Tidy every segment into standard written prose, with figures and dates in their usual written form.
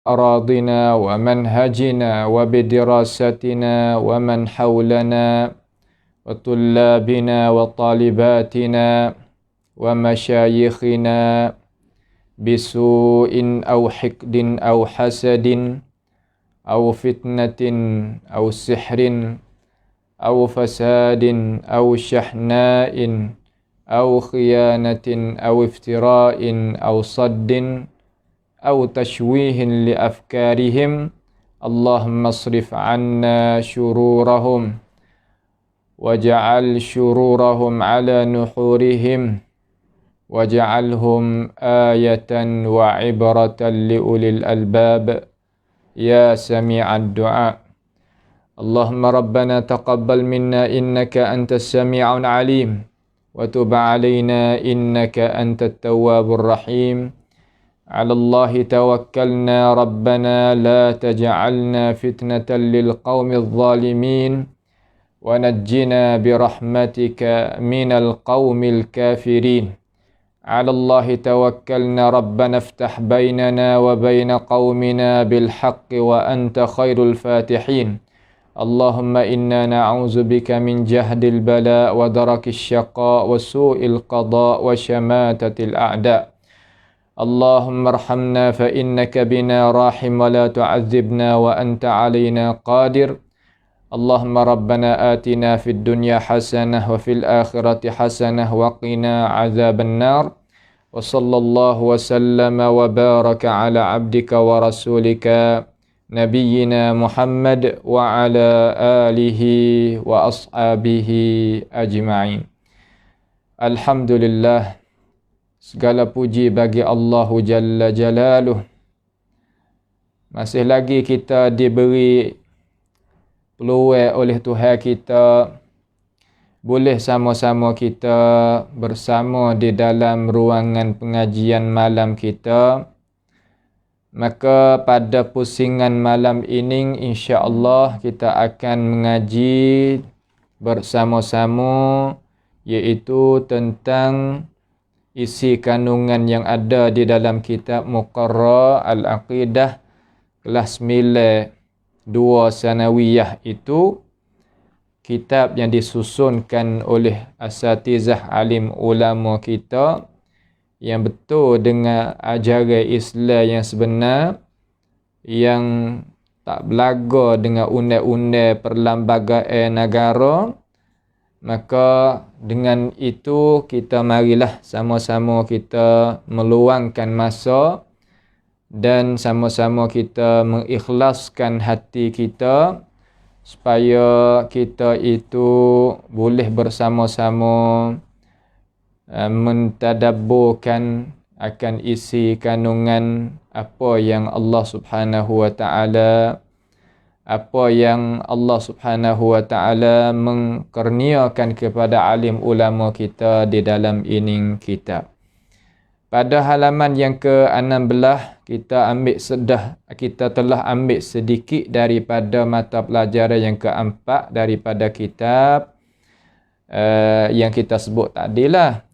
أراضنا ومنهجنا وبدراستنا ومن حولنا وطلابنا وطالباتنا ومشايخنا بسوء أو حقد أو حسد أو فتنة أو سحر أو فساد أو شحناء أو خيانة أو افتراء أو صد أو تشويه لأفكارهم اللهم اصرف عنا شرورهم واجعل شرورهم على نحورهم واجعلهم آية وعبرة لأولي الألباب يا سميع الدعاء. اللهم ربنا تقبل منا إنك أنت السميع العليم وتب علينا إنك أنت التواب الرحيم. على الله توكلنا ربنا لا تجعلنا فتنة للقوم الظالمين ونجنا برحمتك من القوم الكافرين. على الله توكلنا ربنا افتح بيننا وبين قومنا بالحق وأنت خير الفاتحين. اللهم إنا نعوذ بك من جهد البلاء ودرك الشقاء وسوء القضاء وشماتة الأعداء. اللهم ارحمنا فإنك بنا راحم ولا تعذبنا وأنت علينا قادر. اللهم ربنا آتنا في الدنيا حسنة وفي الآخرة حسنة وقنا عذاب النار. وصلى الله وسلم وبارك على عبدك ورسولك نبينا محمد وعلى آله وأصحابه أجمعين. Alhamdulillah, segala puji bagi Allahu Jalla Jalaluh. Masih lagi kita diberi peluang oleh Tuhan kita boleh sama-sama kita bersama di dalam ruangan pengajian malam kita. Maka pada pusingan malam ini insya-Allah kita akan mengaji bersama-sama iaitu tentang isi kandungan yang ada di dalam kitab Muqarrar Al-Aqidah kelas 9 2 sanawiyah. Itu kitab yang disusunkan oleh asatizah alim ulama kita yang betul dengan ajaran Islam yang sebenar, yang tak belaga dengan undang-undang perlembagaan negara. Maka dengan itu kita marilah sama-sama kita meluangkan masa dan sama-sama kita mengikhlaskan hati kita supaya kita itu boleh bersama-sama mentadabburkan akan isi kandungan apa yang Allah Subhanahu wa taala mengkurniakan kepada alim ulama kita di dalam ini kitab. Pada halaman yang ke-16 kita telah ambil sedikit daripada mata pelajaran yang keempat daripada kitab yang kita sebut tadilah.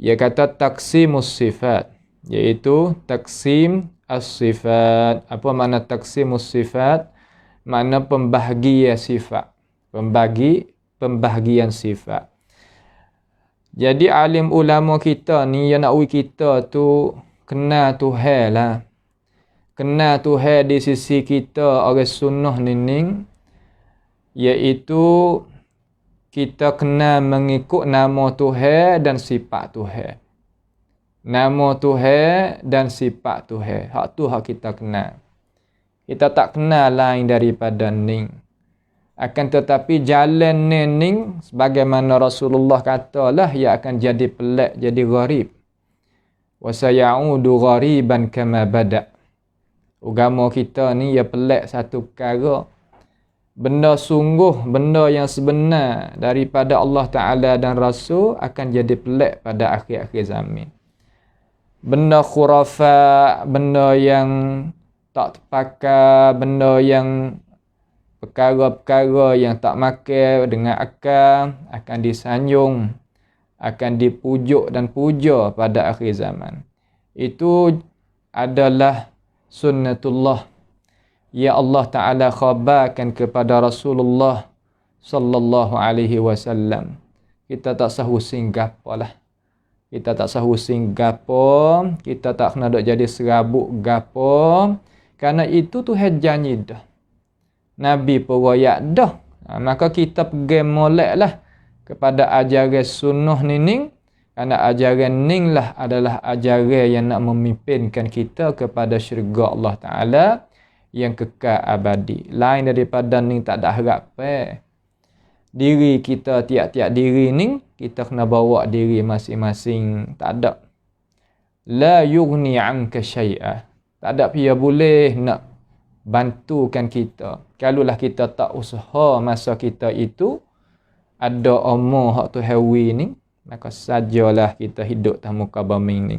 Ia kata taqsimus sifat, iaitu taqsim as-sifat. Apa makna taqsimus sifat? Makna pembahagian sifat. Pembahagian sifat. Jadi alim ulama kita ni yang nak kita tu kenal Tuhan lah. Kenal Tuhan di sisi kita orang sunnah ni, iaitu kita kena mengikut nama Tuhan dan sifat Tuhan. Nama Tuhan dan sifat Tuhan. Hak tu hak kita kenal. Kita tak kenal lain daripada ni. Akan tetapi jalan ni sebagaimana Rasulullah katalah, ia akan jadi pelik, jadi gharib. Wa sayaudu ghariban kama bada. Agama kita ni ia pelik satu perkara. Benda sungguh, benda yang sebenar daripada Allah Ta'ala dan Rasul akan jadi pelik pada akhir-akhir zaman. Benda khurafat, benda yang tak terpakai, benda yang perkara-perkara yang tak makan dengan akal akan disanjung, akan dipujuk dan puja pada akhir zaman. Itu adalah sunnatullah. Ya Allah Ta'ala khabarkan kepada Rasulullah sallallahu alaihi wasallam. Kita tak sah husing gapo lah. Kita tak sah husing gapo. Kita tak kena dok jadi serabut gapo. Karena itu Tuhan janji dah. Nabi pun royak dah. Maka kita pergi molek lah kepada ajaran sunnah ni. Kerana ajaran ni lah adalah ajaran yang nak memimpinkan kita kepada syurga Allah Ta'ala yang kekal abadi. Lain daripada ni tak ada harap. Diri kita, tiap-tiap diri ni, kita kena bawa diri masing-masing. Tak ada. La yughni anka syai'ah. Tak ada pihak boleh nak bantukan kita. Kalaulah kita tak usaha masa kita itu, ada umur hak tu hawi ni, maka sajalah kita hidup atas muka bumi ni.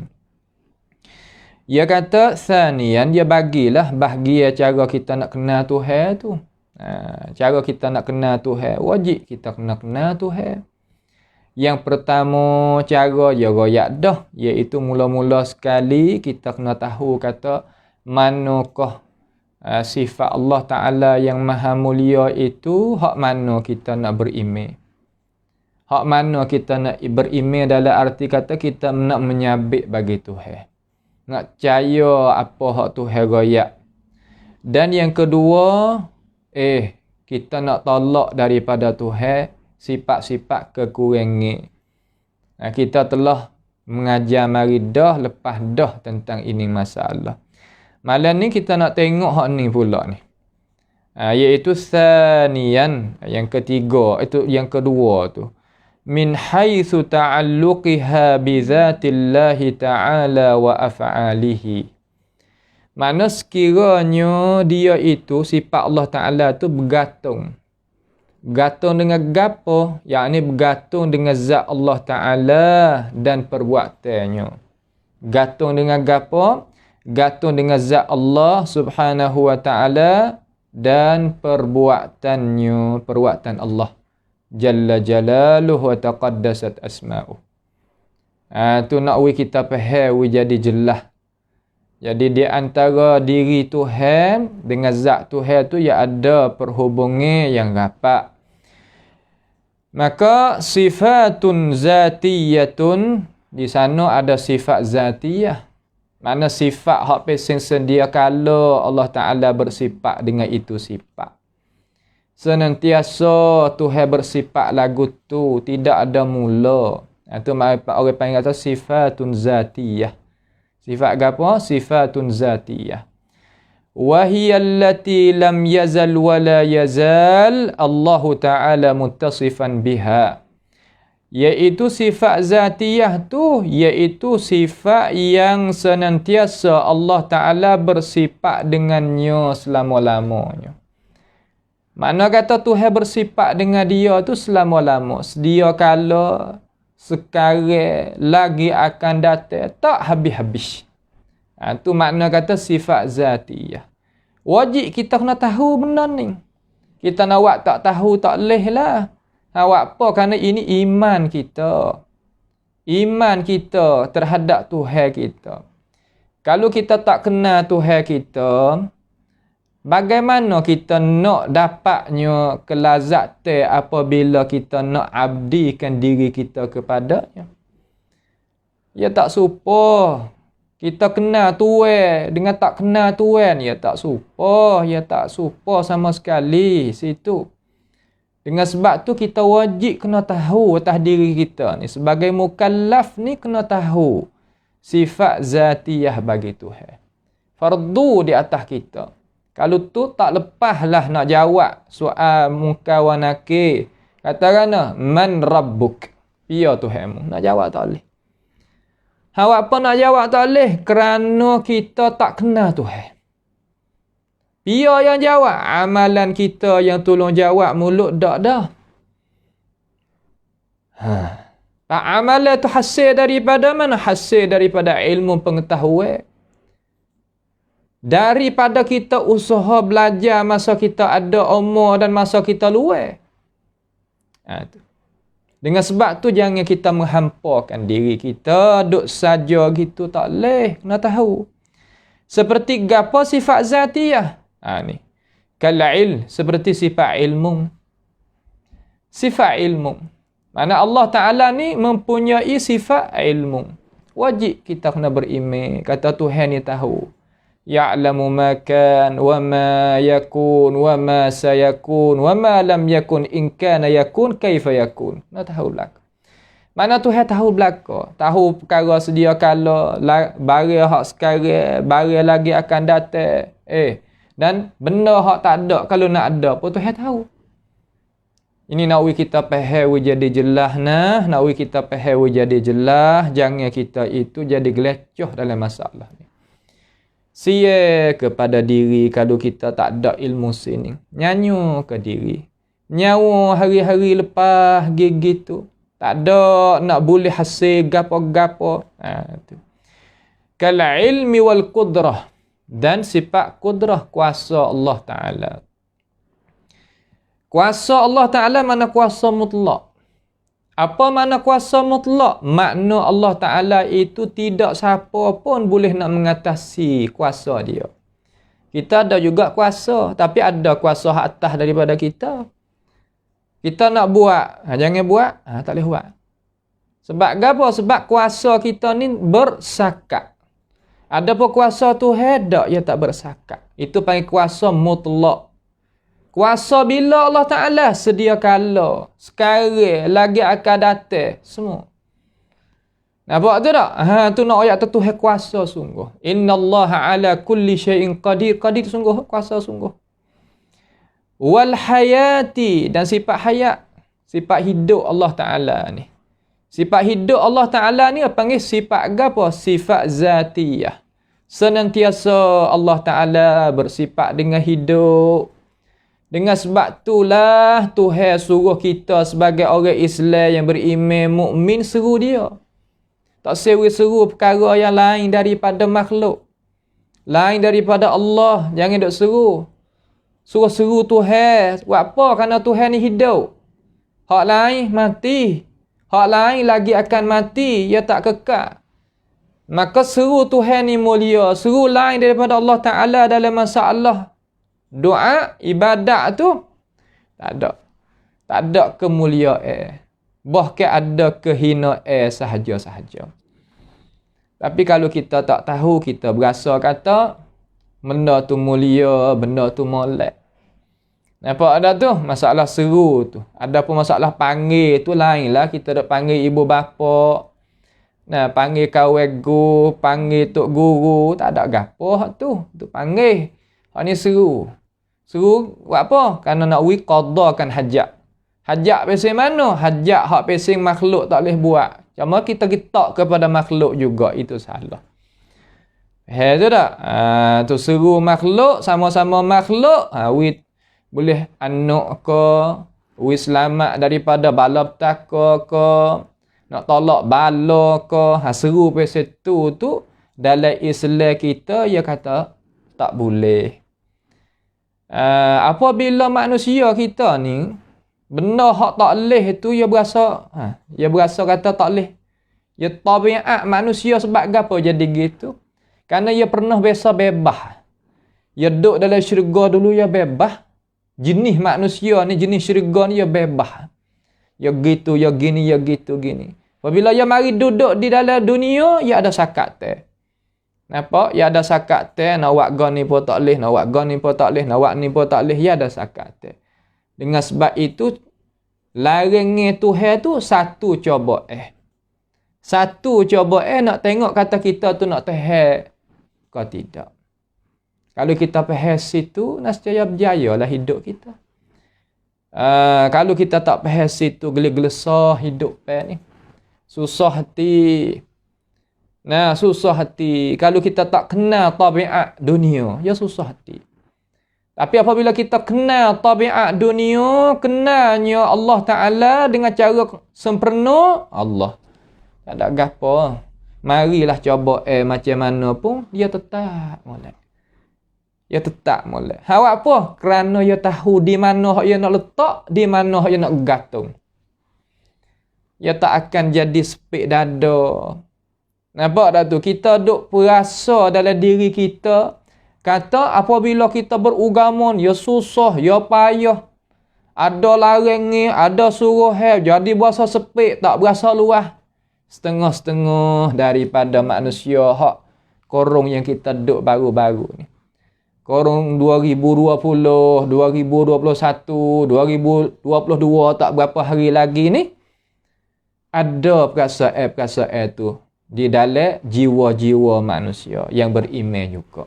Dia kata, sanian, dia bagilah bahagia cara kita nak kenal Tuhan tu. Cara kita nak kenal Tuhan, wajib kita kena kenal Tuhan. Yang pertama, cara dia royak dah, iaitu mula-mula sekali kita kena tahu kata manakah sifat Allah Ta'ala yang maha mulia itu, hak mana kita nak beriman. Hak mana kita nak beriman dalam arti kata kita nak menyabik bagi Tuhan. Nak percaya apa hak Tuhan royak. Dan yang kedua, kita nak tolak daripada Tuhan sifat-sifat kekurangan. Kita telah mengajar mari dah, lepas dah tentang ini masalah. Malam ni kita nak tengok hak ni pula ni. Iaitu sanian, yang ketiga, itu yang kedua tu. Min haitsu ta'alluqiha bi zatillahi ta'ala wa af'alihi. Mana sekiranya dia itu sifat Allah Ta'ala tu bergantung. Bergantung dengan gapo? Yakni bergantung dengan zat Allah Ta'ala dan perbuatannya. Bergantung dengan gapo? Gantung dengan zat Allah Subhanahu wa Ta'ala dan perbuatannya, perbuatan Allah Jalla Jalaluhu wa taqaddasat asma'uh. Tu nak kita faham jadi jelas. Jadi di antara diri Tuhan dengan zat Tuhan tu ya ada perhubungan yang rapat. Maka sifatun zatiyatun, di sana ada sifat zatiyah. Mana sifat hak pesing sedia kala Allah Ta'ala bersifat dengan itu sifat. Senantiasa Tuhan bersifat lagu tu, tidak ada mula. Itu orang panggil kata sifatun zatiyah. Sifat apa? Sifatun zatiyah. Wahiya allati lam yazal wa la yazal Allah Ta'ala muttasifan biha. Iaitu sifat zatiyah tu, iaitu sifat yang senantiasa Allah Ta'ala bersifat dengannya selama-lamanya. Makna kata Tuhan bersifat dengan dia tu selama-lama. Sedia kala, sekarang, lagi akan datang, tak habis-habis. Tu makna kata sifat zatiyah. Wajib kita kena tahu benda ni. Kita nak buat tak tahu, tak leh lah. Awak apa? Kerana ini iman kita. Iman kita terhadap Tuhan kita. Kalau kita tak kenal Tuhan kita, bagaimana kita nak dapatnya kelazatan apabila kita nak abdikan diri kita kepadanya? Ya tak serupa. Kita kenal Tuhan dengan tak kenal Tuhan, ya tak serupa. Ya tak serupa sama sekali situ. Dengan sebab tu kita wajib kena tahu atas diri kita ni. Sebagai mukallaf ni kena tahu sifat zatiyah bagi Tuhan. Fardu di atas kita. Kalau tu tak lepaslah nak jawab soal munkar wa nakir. Katakanlah man rabbuk? Pia Tuhanmu. Nak jawab tak boleh. Awak apa nak jawab tak boleh? Kerana kita tak kenal Tuhan. Pia yang jawab. Amalan kita yang tolong jawab mulut tak dah. Amalan tu hasil daripada mana? Hasil daripada ilmu pengetahuan. Daripada kita usaha belajar masa kita ada umur dan masa kita luar. Dengan sebab tu jangan kita menghampakan diri kita. Duduk saja gitu tak boleh. Kena tahu. Seperti gapo sifat zatiyah? Ni. Kal'il, seperti sifat ilmu. Sifat ilmu. Mana Allah Ta'ala ni mempunyai sifat ilmu. Wajib kita kena beriman. Kata Tuhan ni tahu. Ya'lamu ma kan, wa ma yakun, wa ma sayakun, wa ma lam yakun, in kana yakun, kaifa yakun. Nak tahu belaka. Mana Tuhan tahu belaka. Tahu perkara sedia kala, barang hak sekarang, barang lagi akan datang. Dan benda hak tak ada, kalau nak ada pun Tuhan tahu. Ini nak kita faham jadi jelas nah, nak kita faham jadi jelas, jangan kita itu jadi gelecoh dalam masalah ni. Sia kepada diri kalau kita tak ada ilmu sini. Nyanyi ke diri. Nyawa hari-hari lepas gigi tu. Tak ada nak boleh hasil gapo-gapo. Tu. Kal ilmi wal qudrah. Dan sifat kudrah kuasa Allah Ta'ala. Kuasa Allah Ta'ala mana kuasa mutlak. Apa makna kuasa mutlak? Makna Allah Ta'ala itu tidak siapa pun boleh nak mengatasi kuasa dia. Kita ada juga kuasa, tapi ada kuasa atas daripada kita. Kita nak buat, jangan buat, tak boleh buat. Sebab apa? Sebab kuasa kita ni bersakat. Ada pun kuasa Tuhan tak, ia tak bersakat. Itu panggil kuasa mutlak. Kuasa bila Allah Ta'ala sedia kala, sekarang, lagi akan datang, semua. Nampak tu tak? Tu nak ayat tu Tuhan kuasa sungguh. Innallaha ala kulli syai'in qadir. Qadir sungguh, kuasa sungguh. Wal hayati, dan sifat hayat. Sifat hidup Allah Ta'ala ni. Sifat hidup Allah Ta'ala ni panggil sifat apa? Sifat zatiyah. Senantiasa Allah Ta'ala bersifat dengan hidup. Dengan sebab itulah Tuhan suruh kita sebagai orang Islam yang beriman mukmin seru dia. Tak seru perkara yang lain daripada makhluk. Lain daripada Allah. Jangan duk seru. Suruh seru Tuhan. Buat apa? Kerana Tuhan ni hidup. Hak lain mati. Hak lain lagi akan mati. Ia tak kekal. Maka seru Tuhan ni mulia. Seru lain daripada Allah Ta'ala dalam masalah doa, ibadat tu tak ada. Tak ada kemuliaan. Bahkan ada kehinaan sahaja-sahaja. Tapi kalau kita tak tahu, kita berasa kata benda tu mulia, benda tu molek. Nampak ada tu? Masalah seru tu. Ada pun masalah panggil tu lain lah. Kita dah panggil ibu bapa. Panggil kawan guru, panggil tok guru. Tak ada gapo hak tu. Tu panggil. Hak ni seru. Seru buat apa? Kerana nak qadakan hajat. Hajat pesing mana? Hajat hak pesing makhluk tak boleh buat. Cuma kita kepada makhluk juga. Itu salah. Tu tak? Tu seru makhluk. Sama-sama makhluk. Boleh anak ke. Selamat daripada bala petaka ke. Nak tolak bala ke. Seru pesing tu. Dalam Islam kita, ia kata tak boleh. Apabila manusia kita ni benda hak tak leh tu ia berasa kata tak leh. Ia tabiat manusia sebab apa jadi gitu? Kerana ia pernah biasa bebas. Ia duduk dalam syurga dulu ia bebas. Jenis manusia ni, jenis syurga ni ia bebas. Ia gitu, ia gini, ia gitu gini. Apabila ia mari duduk di dalam dunia, ia ada sakat teh. Nampak? Ya ada sakat teh, nak buat gon ni pun tak leh, nak buat gon ni pun tak leh, nak buat ni pun tak leh, ya ada sakat teh. Dengan sebab itu larangnya Tuhan tu satu coba Satu coba nak tengok kata kita tu nak tahan ke tidak. Kalau kita faham situ, nescaya berjayalah hidup kita. Kalau kita tak faham situ, gelisah hidup ni. Susah hati. Susah hati. Kalau kita tak kenal tabiat dunia, ya susah hati. Tapi apabila kita kenal tabiat dunia, kenalnya Allah Ta'ala dengan cara sempurna, Allah. Tak ada gapo. Marilah coba macam mana pun, dia tetap molek. Dia tetap molek. Awak apa? Kerana dia tahu di mana dia nak letak, di mana dia nak gantung. Dia tak akan jadi sepik dada. Nampak tak tu? Kita duk perasa dalam diri kita. Kata apabila kita beragama, ya susah, ya payah. Ada larang ni, ada suruh jadi berasa sepik, tak berasa luas. Setengah-setengah daripada manusia hak korong yang kita duk baru-baru ni. Korong 2020, 2021, 2022 tak berapa hari lagi ni. Ada perasaan-perasaan tu di dalam jiwa-jiwa manusia yang beriman juga.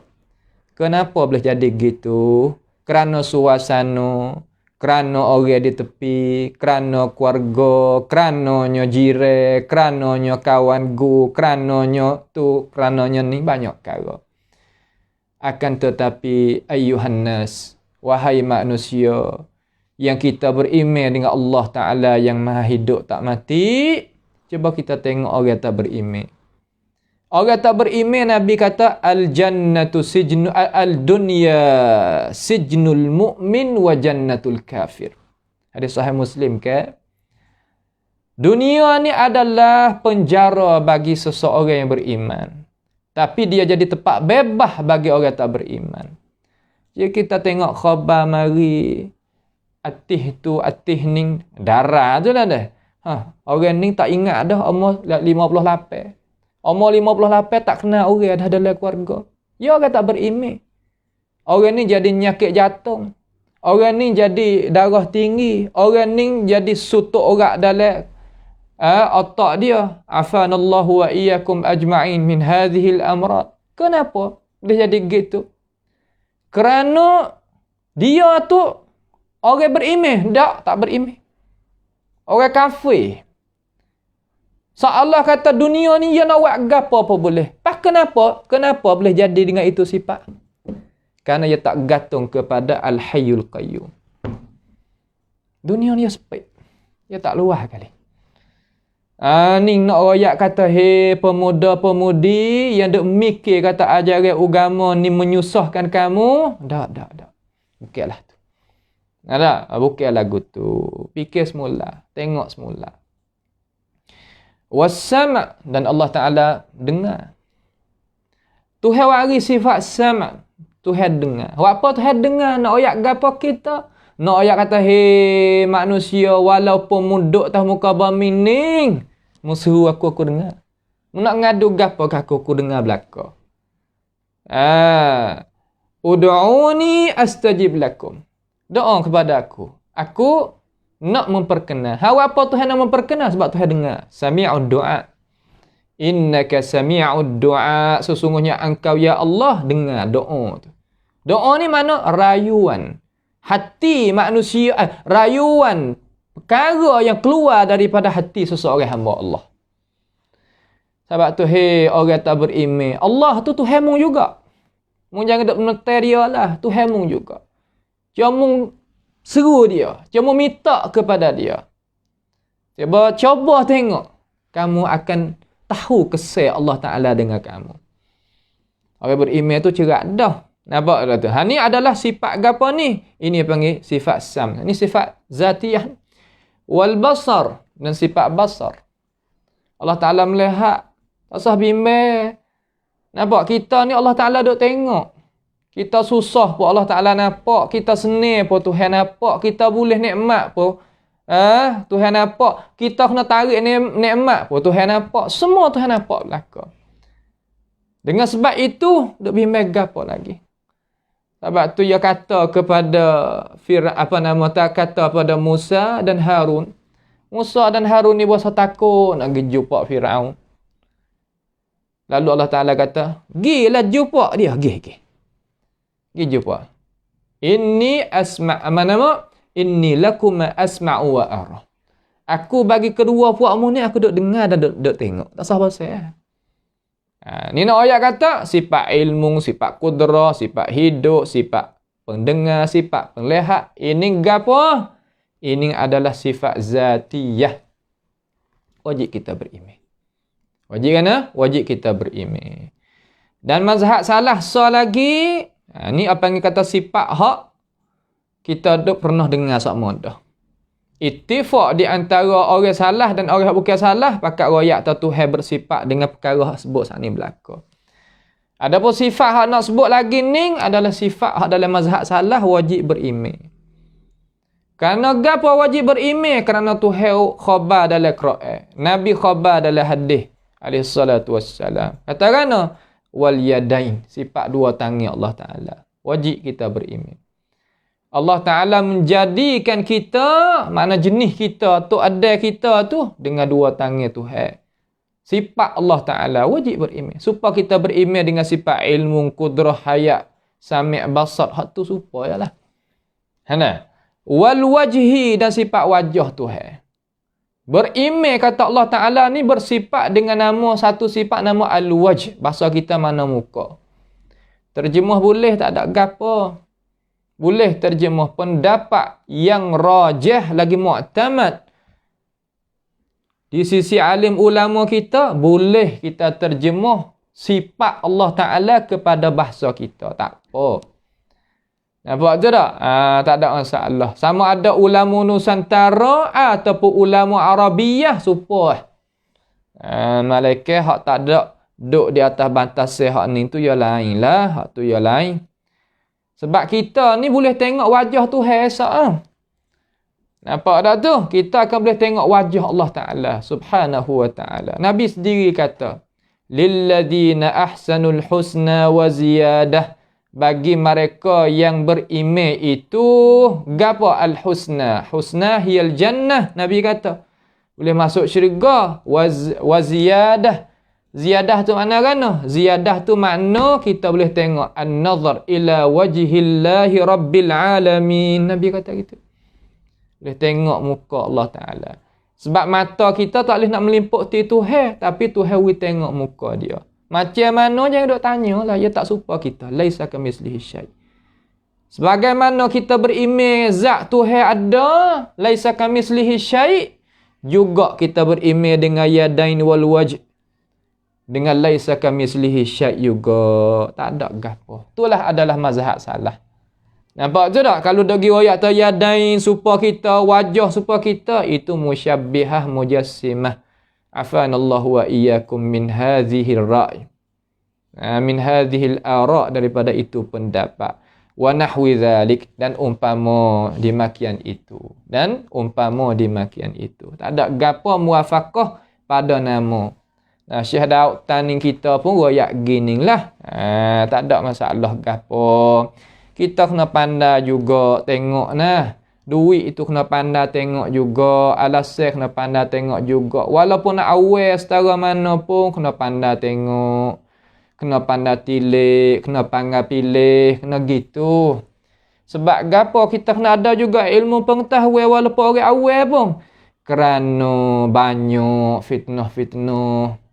Kenapa boleh jadi gitu? Kerana suasana, kerana orang di tepi, kerana keluarga, kerananya jiran, kerananya kawan gu, kerananya tu, kerananya ni banyak perkara. Akan tetapi ayyuhan nas, wahai manusia yang kita beriman dengan Allah Ta'ala yang maha hidup tak mati, cuba kita tengok orang tak beriman. Orang tak beriman, Nabi kata al-jannatu sijnu al-dunya sijnul mu'min wa jannatul kafir. Hadis sahih Muslim ke? Dunia ni adalah penjara bagi seseorang yang beriman. Tapi dia jadi tempat bebas bagi orang tak beriman. Jadi kita tengok khabar mari atih tu atih ning darah tu lah dah. Orang ni tak ingat dah umur 58. Umur 58 tak kenal orang dah dalam keluarga. Ya orang tak beriman. Orang ni jadi nyakit jantung. Orang ni jadi darah tinggi. Orang ni jadi sutuk orak dalam otak dia. Afanallahu wa iyyakum ajma'in min hadhil amrad. Kenapa dia jadi gitu? Kerana dia tu orang beriman, tak beriman. Orang kafir. Allah kata dunia ni dia nak buat gapo apa boleh. Kenapa? Kenapa boleh jadi dengan itu sifat? Kerana dia tak gantung kepada Al-Hayyul Qayyum. Dunia ni sepik. Dia tak luas kali. Ni nak royak kata, hei pemuda-pemudi yang duk mikir kata ajaran agama ni menyusahkan kamu. Tak. Bukanlah tu. Bukan lagu tu. Fikir semula. Tengok semula. Was-sama' dan Allah Ta'ala dengar. Tuhan wari sifat sama'. Tuhan dengar. Apa Tuhan dengar? Nak royak gapo kita? Nak royak kata, hei manusia walaupun muduk tah muka bumi ning, musuh aku dengar. Nak ngadu gapo aku dengar belaka. Ud'uni astajib lakum. Doa kepada aku. Aku nak memperkenal. Apa Tuhan nak memperkenal? Sebab Tuhan dengar. Sami'ud du'a. Innaka sami'ud du'a. Sesungguhnya engkau ya Allah dengar doa tu. Doa ni mana? Rayuan. Hati manusia. Rayuan. Perkara yang keluar daripada hati seseorang hamba Allah. Sebab tu, hei orang tak beriman. Allah tu Tuhan mung juga. Mung jangan duk meneter dia lah. Tuhan mung juga. Cuma seru dia. Cuma minta kepada dia. Coba tengok. Kamu akan tahu kesal Allah Ta'ala dengan kamu. Orang beriman tu cerak dah. Nampak tak tu? Ni adalah sifat apa ni? Ini panggil sifat sam. Ini sifat zatiyah. Wal basar. Dan sifat basar. Allah Ta'ala melihat. Tak usah bimbang. Nampak? Kita ni Allah Ta'ala duk tengok. Kita susah pun Allah Ta'ala nampak. Kita senang pun Tuhan nampak. Kita boleh nikmat pun Tuhan nampak. Kita kena tarik nikmat pun Tuhan nampak. Semua Tuhan nampak belaka. Dengan sebab itu, duk bimbang gapo lagi. Sebab tu dia kata kepada kata pada Musa dan Harun. Musa dan Harun ni berasa takut nak pergi jumpa Firaun. Lalu Allah Ta'ala kata, gilah jumpa dia. Gi jumpa. Inni lakum asma'u wa ara. Aku bagi kedua puakmu ni, aku duk dengar dan duk tengok. Tak sah pasal. Ni nak ayat kata, sifat ilmu, sifat kudrah, sifat hidup, sifat pendengar, sifat penglihat. Ini apa? Ini adalah sifat zatiyah. Wajib kita beriman. Wajib kan? Wajib kita beriman. Dan mazhab salah lagi. Ni apa yang kata sifat hak. Kita duk pernah dengar sama dah. Ittifaq di antara orang salah dan orang bukan salah pakat royak Tuhan bersifat dengan perkara sebut saat ni berlaku. Adapun sifat hak nak sebut lagi ni adalah sifat hak dalam mazhab salah wajib beriman. Kerana gapo wajib beriman? Kerana Tuhan khabar dalam Quran, Nabi khabar dalam hadis alaihi salatu wassalam. Kata kerana wal yadain, sifat dua tangan Allah Taala. Wajib kita beriman. Allah Ta'ala menjadikan kita, makna jenis kita tu, ada kita tu dengan dua tangan Tuhan. Sifat Allah Ta'ala wajib beriman. Supaya kita beriman dengan sifat ilmu, kudrah, hayat, sami' basar. Hak tu supaya lah. Hana. Wal wajhi dan sifat wajah Tuhan. Beriman kata Allah Ta'ala ni bersifat dengan nama, satu sifat nama al-wajh. Bahasa kita mana muka. Terjemah boleh tak ada gapo. Boleh terjemah pendapat yang rajah lagi mu'tamad. Di sisi alim ulama kita, boleh kita terjemah sifat Allah Ta'ala kepada bahasa kita. Tak apa. Nampak je tak? Tak ada masalah. Sama ada ulama Nusantara ataupun ulama Arabiyah, supaya. Malaikat hak tak ada duduk di atas bantas hak ni tu ya lain lah. Hak tu ya lain. Sebab kita ni boleh tengok wajah Tuhan esok. Nampak tak tu? Kita akan boleh tengok wajah Allah Ta'ala subhanahu wa ta'ala. Nabi sendiri kata, lilladhina ahsanul husna wa ziyadah. Bagi mereka yang beriman itu, gapo al-husna? Husna hiyal jannah. Nabi kata, boleh masuk syurga. Wa ziyadah. Ziyadah tu makna kan? Ziyadah tu makna kita boleh tengok an-nazar ila wajhillahi rabbil alamin. Nabi kata gitu. Boleh tengok muka Allah Ta'ala. Sebab mata kita tak boleh nak melimpuk Tuhan, tapi Tuhan boleh tengok muka dia. Macam mana jangan duk tanya lah, dia tak serupa kita. Laisa kamislihi syai'. Sebagaimana kita beriman zat Tuhan ada, laisa kamislihi syai', juga kita beriman dengan yadain wal wajh. Dengan laisa kamislihi syai' juga. Tak ada gapo. Itulah adalah mazhab salah. Nampak tu tak? Kalau dagi royak tu yadain supaya kita, wajah supaya kita, itu musyabbihah mujassimah. Afanallahu wa iyyakum min hadhihi ar-ra'i. Min hadhihi al-ara' daripada itu pendapat. Wa nahwi dzalik, dan umpama demikian itu. Dan umpama demikian itu. Tak ada gapo muwafaqah pada nama. Syekh Daud Taning kita pun royak gini lah. Tak ada masalah gapo. Kita kena pandai juga tengok nah. Duit itu kena pandai tengok juga. Alasan kena pandai tengok juga. Walaupun nak awal setara mana pun kena pandai tengok. Kena pandai tilik. Kena pandai pilih. Kena gitu. Sebab gapo kita kena ada juga ilmu pengetahuan walaupun orang awal pun. Kerana banyak fitnah-fitnah.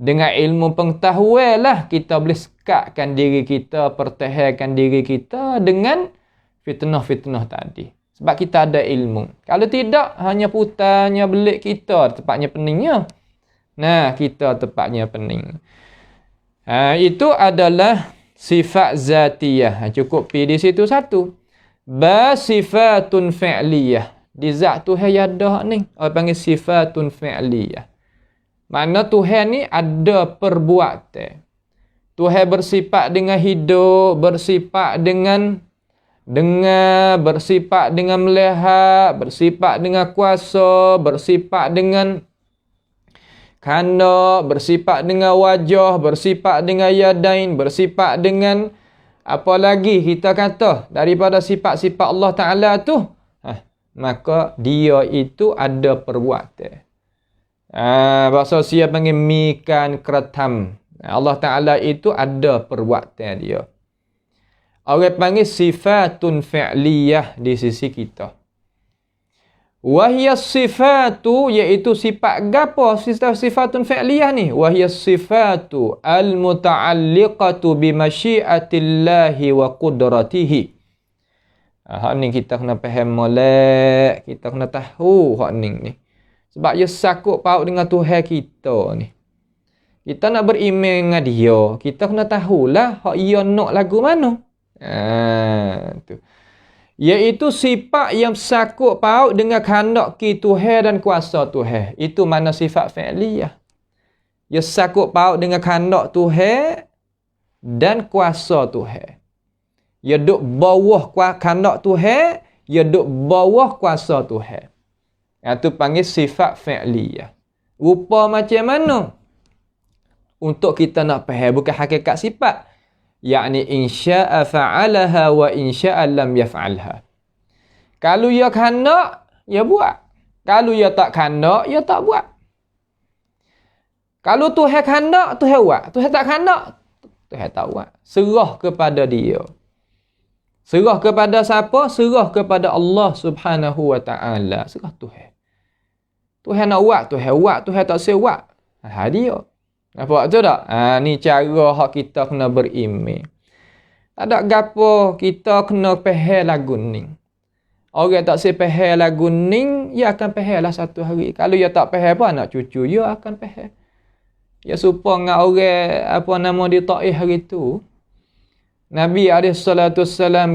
Dengan ilmu pengetahuan lah kita boleh sekatkan diri kita, pertahankan diri kita dengan fitnah-fitnah tadi. Sebab kita ada ilmu. Kalau tidak, hanya putarnya belik kita tepatnya peningnya. Nah, kita tepatnya pening. Itu adalah sifat zatiyah. Cukup pergi di situ satu. Sifatun fi'liyah. Di zat Tuhan ada ni. Orang panggil sifatun fi'liyah. Mana Tuhan ni ada perbuatan. Tuhan bersifat dengan hidup, bersifat dengan dengar, bersifat dengan melihat, bersifat dengan kuasa, bersifat dengan kanda, bersifat dengan wajah, bersifat dengan yadain, bersifat dengan apa lagi kita kata daripada sifat-sifat Allah Ta'ala tu. Maka dia itu ada perbuatan. Bahasa Sia panggil mikan kratam. Allah Ta'ala itu ada perbuatan dia. Orang panggil sifatun fi'liyah di sisi kita. Wahiyas sifatu, iaitu sifat gapo? Sifatun fi'liyah ni. Wahiyas sifatu al-muta'alliqatu bimasyiatillahi wa qudratihi. Hak ni kita kena faham molek. Kita kena tahu hak ni. Sebab dia sakut paut dengan Tuhan kita ni. Kita nak beriman dengan dia. Kita kena tahulah hak ia nak lagu mana. Tu. Iaitu sifat yang sakut paut dengan kehendak ki Tuhan dan kuasa Tuhan. Itu mana sifat fi'liyah. Ia sakut paut dengan kehendak Tuhan dan kuasa Tuhan. Ia duk bawah kehendak Tuhan, ia duk bawah kuasa Tuhan. Itu panggil sifat fi'liyah. Rupa macam mana? Untuk kita nak faham bukan hakikat sifat. Yakni insya'a fa'alaha wa insya'a lam yaf'alha. Kalau ia kehendak, ia buat. Kalau ia tak kehendak, ia tak buat. Kalau Tuhan kehendak, Tuhan buat. Tuhan tak kehendak, Tuhan tak buat. Serah kepada dia. Serah kepada siapa? Serah kepada Allah Subhanahu wa ta'ala. Serah Tuhan. Tuhan nak buat, Tuhan buat. Tuhan tak buat. Dia. Nampak tu tak? Ni cara hak kita kena beriman. Tak ada gapo kita kena faham lagu ni. Orang tak faham lagu ni, ia akan faham lah satu hari. Kalau ia tak faham apa anak cucu, ia akan faham. Ia serupa dengan orang, apa nama dia Taif hari tu. Nabi SAW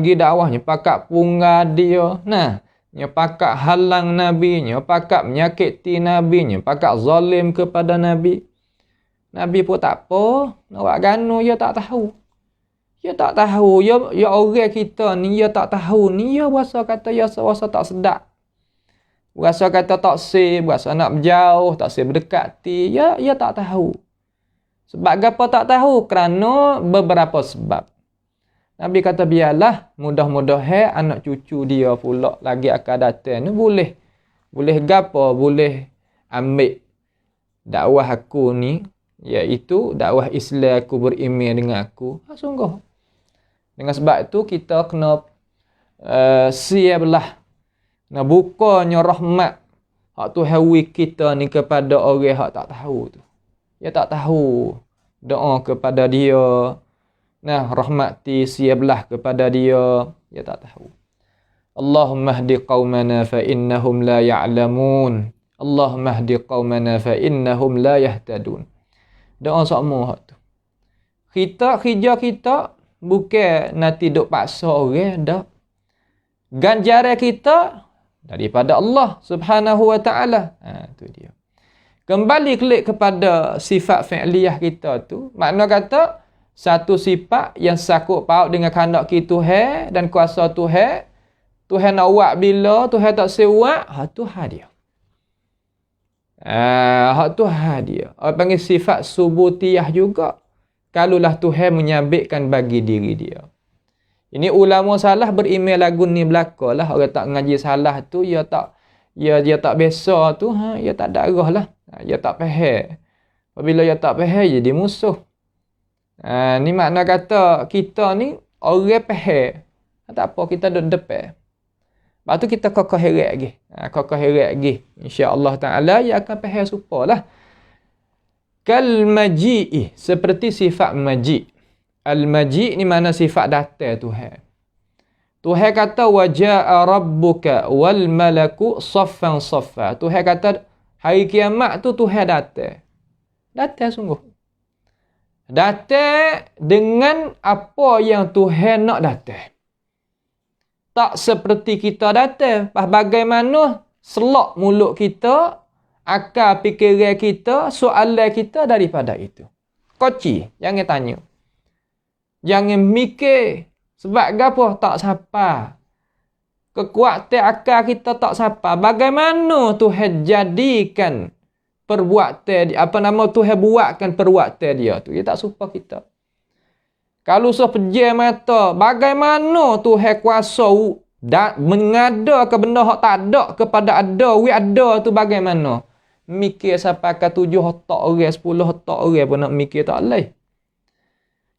pergi dakwahnya, pakak punggar dia. Nah, dia pakak halang Nabi, dia pakak menyakiti Nabi, dia pakak zalim kepada Nabi. Nabi pun tak apa. Nak buat gano, dia tak tahu. Dia tak tahu. Ya orang kita ni, dia tak tahu ni. Dia berasa kata, dia rasa tak sedap. Berasa kata tak sih. Berasa nak berjauh, tak sih berdekati. Dia tak tahu. Sebab apa tak tahu? Kerana beberapa sebab. Nabi kata, biarlah. Mudah-mudahan anak cucu dia pula lagi akan datang ni boleh. Boleh gapo? Boleh ambil dakwah aku ni. Iaitu dakwah Islam aku beriman dengan aku. Sungguh. Dengan sebab itu kita kena siaplah. Kena bukanya rahmat hak Tuhan kita ni kepada orang hak tak tahu tu. Dia tak tahu. Doa kepada dia. Nah, rahmati siaplah kepada dia. Dia tak tahu. Allahumma hdi qaumana fa innahum la ya'lamun. Allahumma hdi qaumana fa innahum la yahtadun. Doa sama hak tu. Kita kerja kita bukan nanti duk paksa orang dah. Ganjaran kita daripada Allah Subhanahu wa ta'ala. Tu dia. Kembali klik kepada sifat fi'liyah kita tu. Makna kata satu sifat yang sakut paut dengan kehendak Tuhan dan kuasa Tuhan. Tuhan nak buat bila, Tuhan tak sewa, tu hal dia. Hak tu dia. Orang panggil sifat subutiyah juga. Kalulah Tuhan menyabitkan bagi diri dia. Ini ulama salah berimej lagu ni belaka lah. Orang tak ngaji salah tu, dia tak biasa tu, dia tak darah lah. Dia tak faham. Apabila dia tak faham, jadi musuh. Ni makna kata kita ni orang faham. Tak apa, kita duduk depan. Lepas tu kita kokoh heret lagi. Kokoh heret lagi. InsyaAllah ta'ala ia akan faham supalah. Kal maji'i. Seperti sifat maji'. Al-maji' ni mana sifat datang Tuhan. Tuhan kata waja'a rabbuka wal malaku saffan saffa. Tuhan kata hari kiamat tu Tuhan datang. Datang sungguh. Datang dengan apa yang Tuhan nak datang. Tak seperti kita datang. Bagaimana selok mulut kita, akal fikiran kita, soalan kita daripada itu. Koci, jangan tanya. Jangan mikir. Sebab apa? Tak sapa. Kekuatan akal kita tak sapa. Bagaimana Tuhan jadikan perbuatan dia, Tuhan buatkan perbuatan dia tu. Dia tak suka kita. Kalau sepejam mata, bagaimana Tuhan kuasa mengada ke benda yang tak ada kepada ada, ada tu bagaimana? Mikir sampai ke 7 otak orang, 10 otak orang pun nak mikir tak boleh.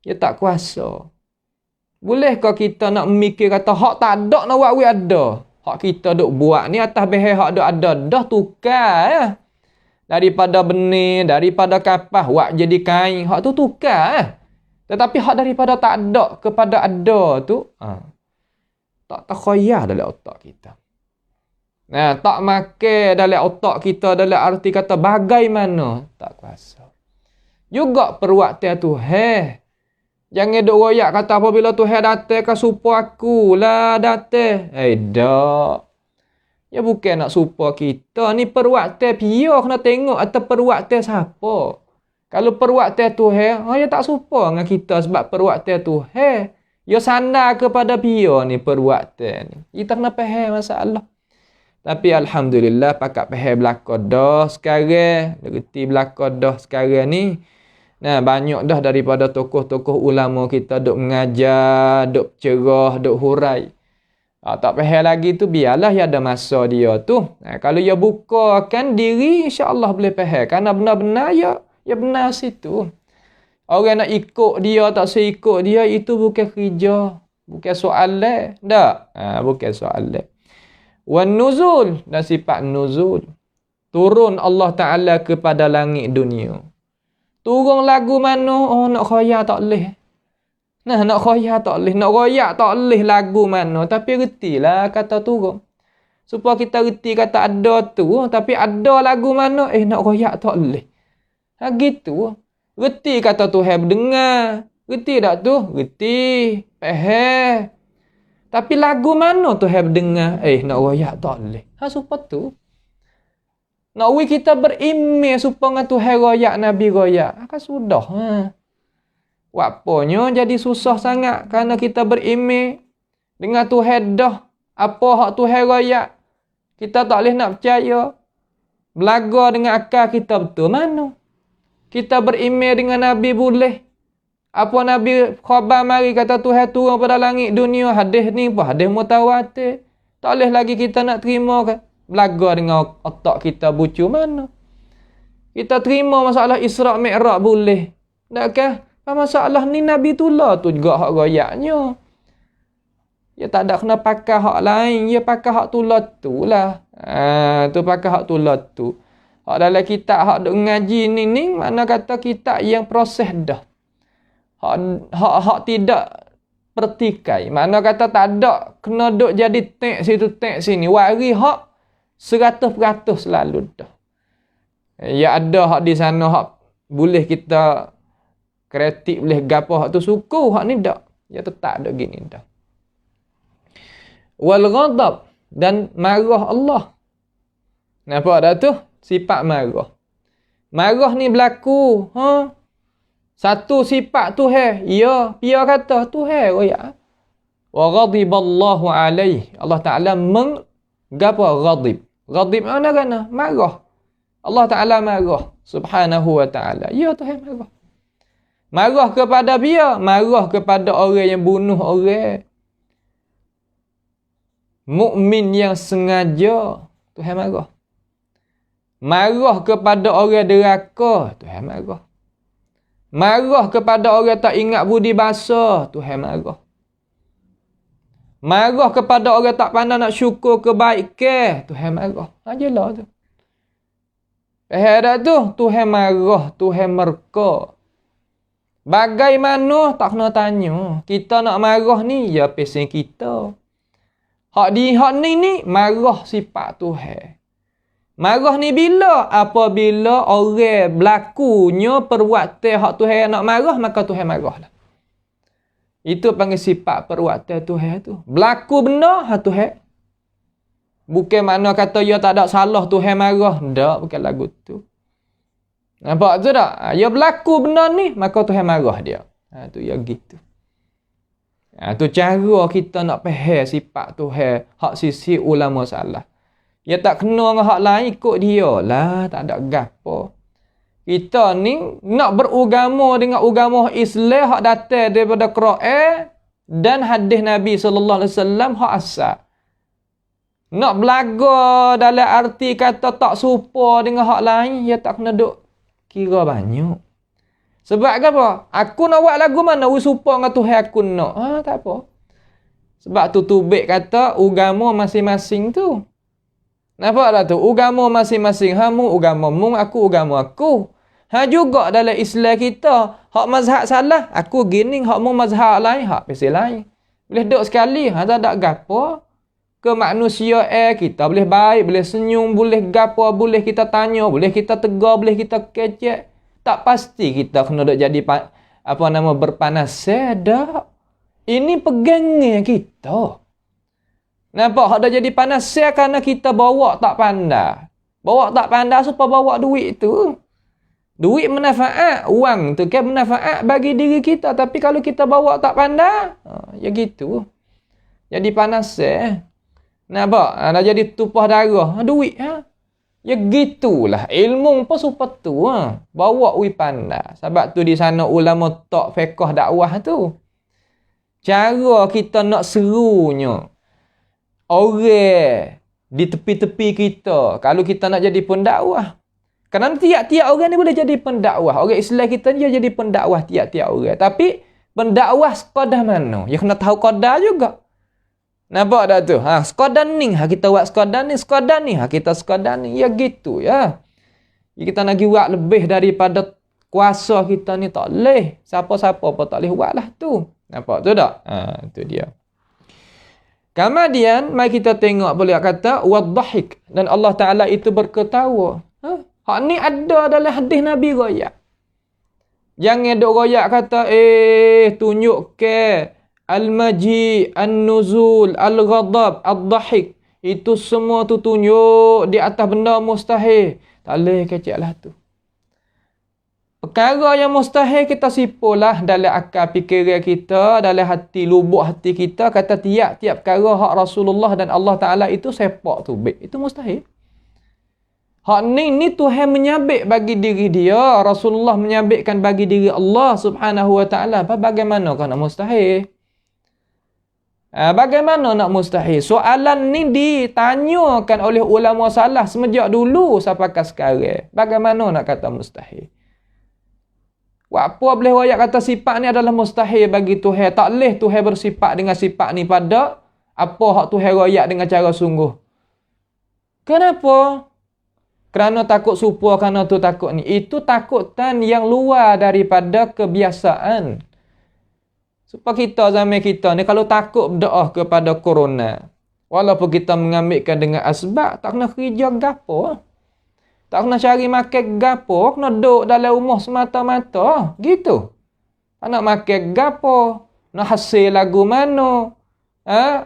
Dia tak kuasa. Bolehkah kita nak mikir kata hak tak ada nak buat ada? Hak kita duk buat ni atas behel hak ada dah tukar ya. Daripada benih, daripada kapas buat jadi kain, hak tu tukar ya. Tetapi hak daripada tak ada kepada ada tu, tak terkhayal dalam otak kita. Nah, tak makan dalam otak kita dalam arti kata bagaimana, tak kuasa. Juga perbuatan Tuhan. Jangan duk royak kata apabila Tuhan datang ke supaya aku lah datang. Tak. Ya bukan nak supaya kita. Ni perwaktan pia kena tengok atau perwaktan siapa. Kalau perwaktan Tuhan, ya tak supaya dengan kita sebab perwaktan Tuhan. Ya sandar kepada pia ni perwaktan ni. Kita kena faham masalah. Tapi Alhamdulillah pakak faham belakang dah sekarang. Gerti belakang dah sekarang ni. Nah, banyak dah daripada tokoh-tokoh ulama kita duk mengajar, duk cerah, duk hurai. Tak faham lagi tu biarlah ya ada masa dia tu. Kalau dia bukakan diri insya-Allah boleh faham. Karena benar-benar ya benar situ. Orang nak ikut dia tak seikut dia itu bukan kerja, bukan soalan. Tak. Bukan soalan. Wan nuzul dan sifat nuzul. Turun Allah Taala kepada langit dunia. Turun lagu mana? Oh, nak khoyar tak boleh. Nah, nak khoyar tak boleh. Nak royak tak boleh lagu mana. Tapi retilah kata turun. Supaya kita reti kata ada tu. Tapi ada lagu mana? Nak royak tak boleh. Gitu. Reti kata Tuhan berdengar. Reti tak tu? Reti. Faham. Tapi lagu mana Tuhan berdengar? Nak royak tak boleh. Supaya tu. Nak kita berimej supaya Tuhan royak, Nabi royak. Kan sudah. Wapanya jadi susah sangat kerana kita berimej dengan Tuhan dah. Apa hak Tuhan royak. Kita tak boleh nak percaya. Belaga dengan akal kita betul mana. Kita berimej dengan Nabi boleh. Apa Nabi khabar mari kata Tuhan turun pada langit dunia. Hadis ni pun hadis mutawatir. Tak boleh lagi kita nak terima kan. Belaga dengan otak kita bucu mana. Kita terima masalah Isra' Mi'raj boleh. Takkah? Masalah ni Nabi tulah tu juga hak royaknya. Ya tak ada kena pakai hak lain. Ya pakai hak tulah tu lah. Tu pakai hak tulah tu. Hak dalam kitab hak duk ngaji ni mana kata kitab yang proses dah. Hak tidak pertikai. Mana kata tak ada kena duk jadi tek situ tek sini. Wari hak 100% selalu dah. Ya ada hak di sana hak boleh kita kritik boleh gapo hak tu suku hak ni dak. Ya tetap dak gini dah. Wal ghadab dan marah Allah. Nampak dah tu sifat marah. Marah ni berlaku, satu sifat Tuhan. Ya, dia kata Tuhan royak. Wa ghadiballahu alaihi. Allah Taala gapo ghadib. Ghadib mana kana? Marah. Allah Ta'ala marah. Subhanahu wa ta'ala. Ya Tuhan marah. Marah kepada dia. Marah kepada orang yang bunuh orang. Mukmin yang sengaja. Tuhan marah. Marah kepada orang deraka. Tuhan marah. Marah kepada orang tak ingat budi bahasa. Tuhan marah. Marah kepada orang tak pandai nak syukur kebaikan. Tuhan marah. Ajalah tu. Dah tu. Tuhan marah. Tuhan murka. Bagaimana tak kena tanya. Kita nak marah ni. Ya pesen kita. Hak ni marah sifat Tuhan. Marah ni bila? Apabila orang berlakunya perbuatan hak Tuhan nak marah. Maka Tuhan marah lah. Itu panggil sifat perbuatan Tuhan tu. Berlaku benda, Tuhan. Bukan makna kata ya tak ada salah Tuhan marah. Tak, bukan lagu tu. Nampak tu tak? Ya berlaku benda ni, maka Tuhan marah dia. Tu ya gitu. Tu cara kita nak faham sifat Tuhan. Hak sisi ulama salah. Ya tak kena dengan hak lain, ikut dia lah. Tak ada gapo. Kita ni nak beragama dengan agama Islam hak datang daripada Quran dan hadis Nabi sallallahu alaihi wasallam hak asal. Nak belaga dalam arti kata tak serupa dengan hak lain, ya tak kena duk kira banyak. Sebab apa? Aku nak buat lagu mana serupa dengan Tuhan aku nak. Tak apa. Sebab tu tubik kata agama masing-masing tu. Nampak tak tu? Agama masing-masing. Hamu agama mu, aku agama aku. Juga dalam Islam kita, hak mazhab salah, aku gini, hak mu mazhab lain, hak pasal lain. Boleh duduk sekali, tak ada gapo. Ke manusia kita boleh baik, boleh senyum, boleh gapo, boleh kita tanya, boleh kita tegar, boleh kita kecek. Tak pasti kita kena duduk jadi apa nama berpanas dah. Ini pegangnya kita. Nampak hak dah jadi panas kerana kita bawa tak pandai. Bawa tak pandai supaya bawa duit tu. Duit manfaat, wang tu kan manfaat bagi diri kita, tapi kalau kita bawa tak pandai, ya gitu. Jadi panas nampak? Dah jadi tumpah darah, duit Ya gitulah. Ilmu pun supaya tu bawa ui pandai. Sebab tu di sana ulama tak fiqh dakwah tu. Cara kita nak serunya orang di tepi-tepi kita, kalau kita nak jadi pendakwah. Kerana tiap-tiap orang ni boleh jadi pendakwah. Orang Islam kita ni jadi pendakwah tiap-tiap orang. Tapi pendakwah sekadar mana? Ya kena tahu kadar juga. Nampak tak tu? Sekadar ni. Kita buat sekadar ni. Sekadar ni. Kita sekadar ni. Ya gitu ya. Kita nak buat lebih daripada kuasa kita ni tak boleh. Siapa-siapa pun tak boleh buat lah tu. Nampak tu tak? Tu dia. Kemudian, mari kita tengok boleh kata, wadhahik. Dan Allah Ta'ala itu berketawa. Hak ni ada dalam hadis Nabi royak. Jangan duk royak kata, tunjuk ke al-maji, an-nuzul, al-ghadab, al-dhahik. Itu semua tu tunjuk di atas benda mustahil. Tak boleh kecek lah tu. Perkara yang mustahil kita sipulah dalam akal fikiran kita, dalam hati, lubuk hati kita, kata tiap-tiap perkara hak Rasulullah dan Allah Ta'ala itu sepak tu. Itu mustahil. Hak ni Tuhan menyabit bagi diri dia, Rasulullah menyabitkan bagi diri Allah Subhanahu wa Ta'ala. Bagaimana kau nak mustahil? Bagaimana nak mustahil? Soalan ni ditanyakan oleh ulama salah semenjak dulu sampai sekarang. Bagaimana nak kata mustahil? Apa boleh royak kata sifat ni adalah mustahil bagi Tuhan? Tak boleh Tuhan bersifat dengan sifat ni pada apa hak Tuhan royak dengan cara sungguh. Kenapa? Kerana takut supua, kerana tu takut ni. Itu takutan yang luar daripada kebiasaan. Supaya kita zaman kita ni kalau takut berdoa kepada corona, walaupun kita mengambilkan dengan asbab, tak kena kerja gapo. Tak kena cari makan gapo, kena duduk dalam rumah semata-mata. Gitu. Tak nak makan gapo, nak hasil lagu mana.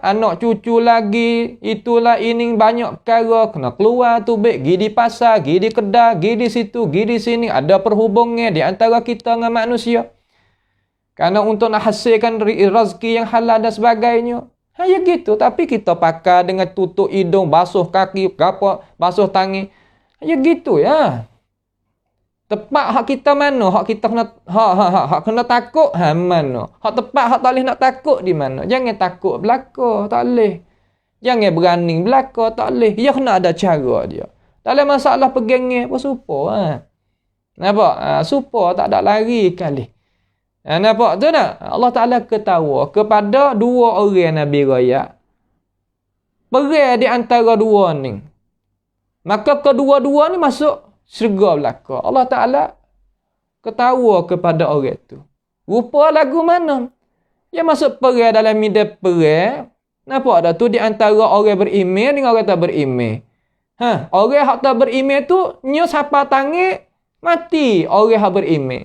Anak cucu lagi, itulah ini banyak perkara. Kena keluar tu baik, pergi di pasar, pergi di kedai, pergi di situ, pergi di sini. Ada perhubungan di antara kita dengan manusia. Kerana untuk nak hasilkan rezeki yang halal dan sebagainya. Ya gitu, tapi kita pakai dengan tutup hidung, basuh kaki, basuh tangan. Ya gitu ya. Tepat hak kita mana? Hak kita kena hak kena takut mana? Hak tepat hak tak boleh nak takut di mana? Jangan takut belaka, tak boleh. Jangan berani belaka, tak boleh. Ya kena ada cara dia. Tak ada masalah pegangnya apa supo Nampak? Supo tak ada lari kali. Nampak tu tak? Allah Taala ketawa kepada dua orang Nabi royak. Perang di antara dua ni. Maka kedua-dua ni masuk syurga belaka. Allah Ta'ala ketawa kepada orang tu. Rupa lagu mana? Yang masuk perang dalam medan perang. Nampak tak tu di antara orang beriman dengan orang tak beriman. Orang yang tak beriman tu nyo siapa tangan mati orang yang beriman.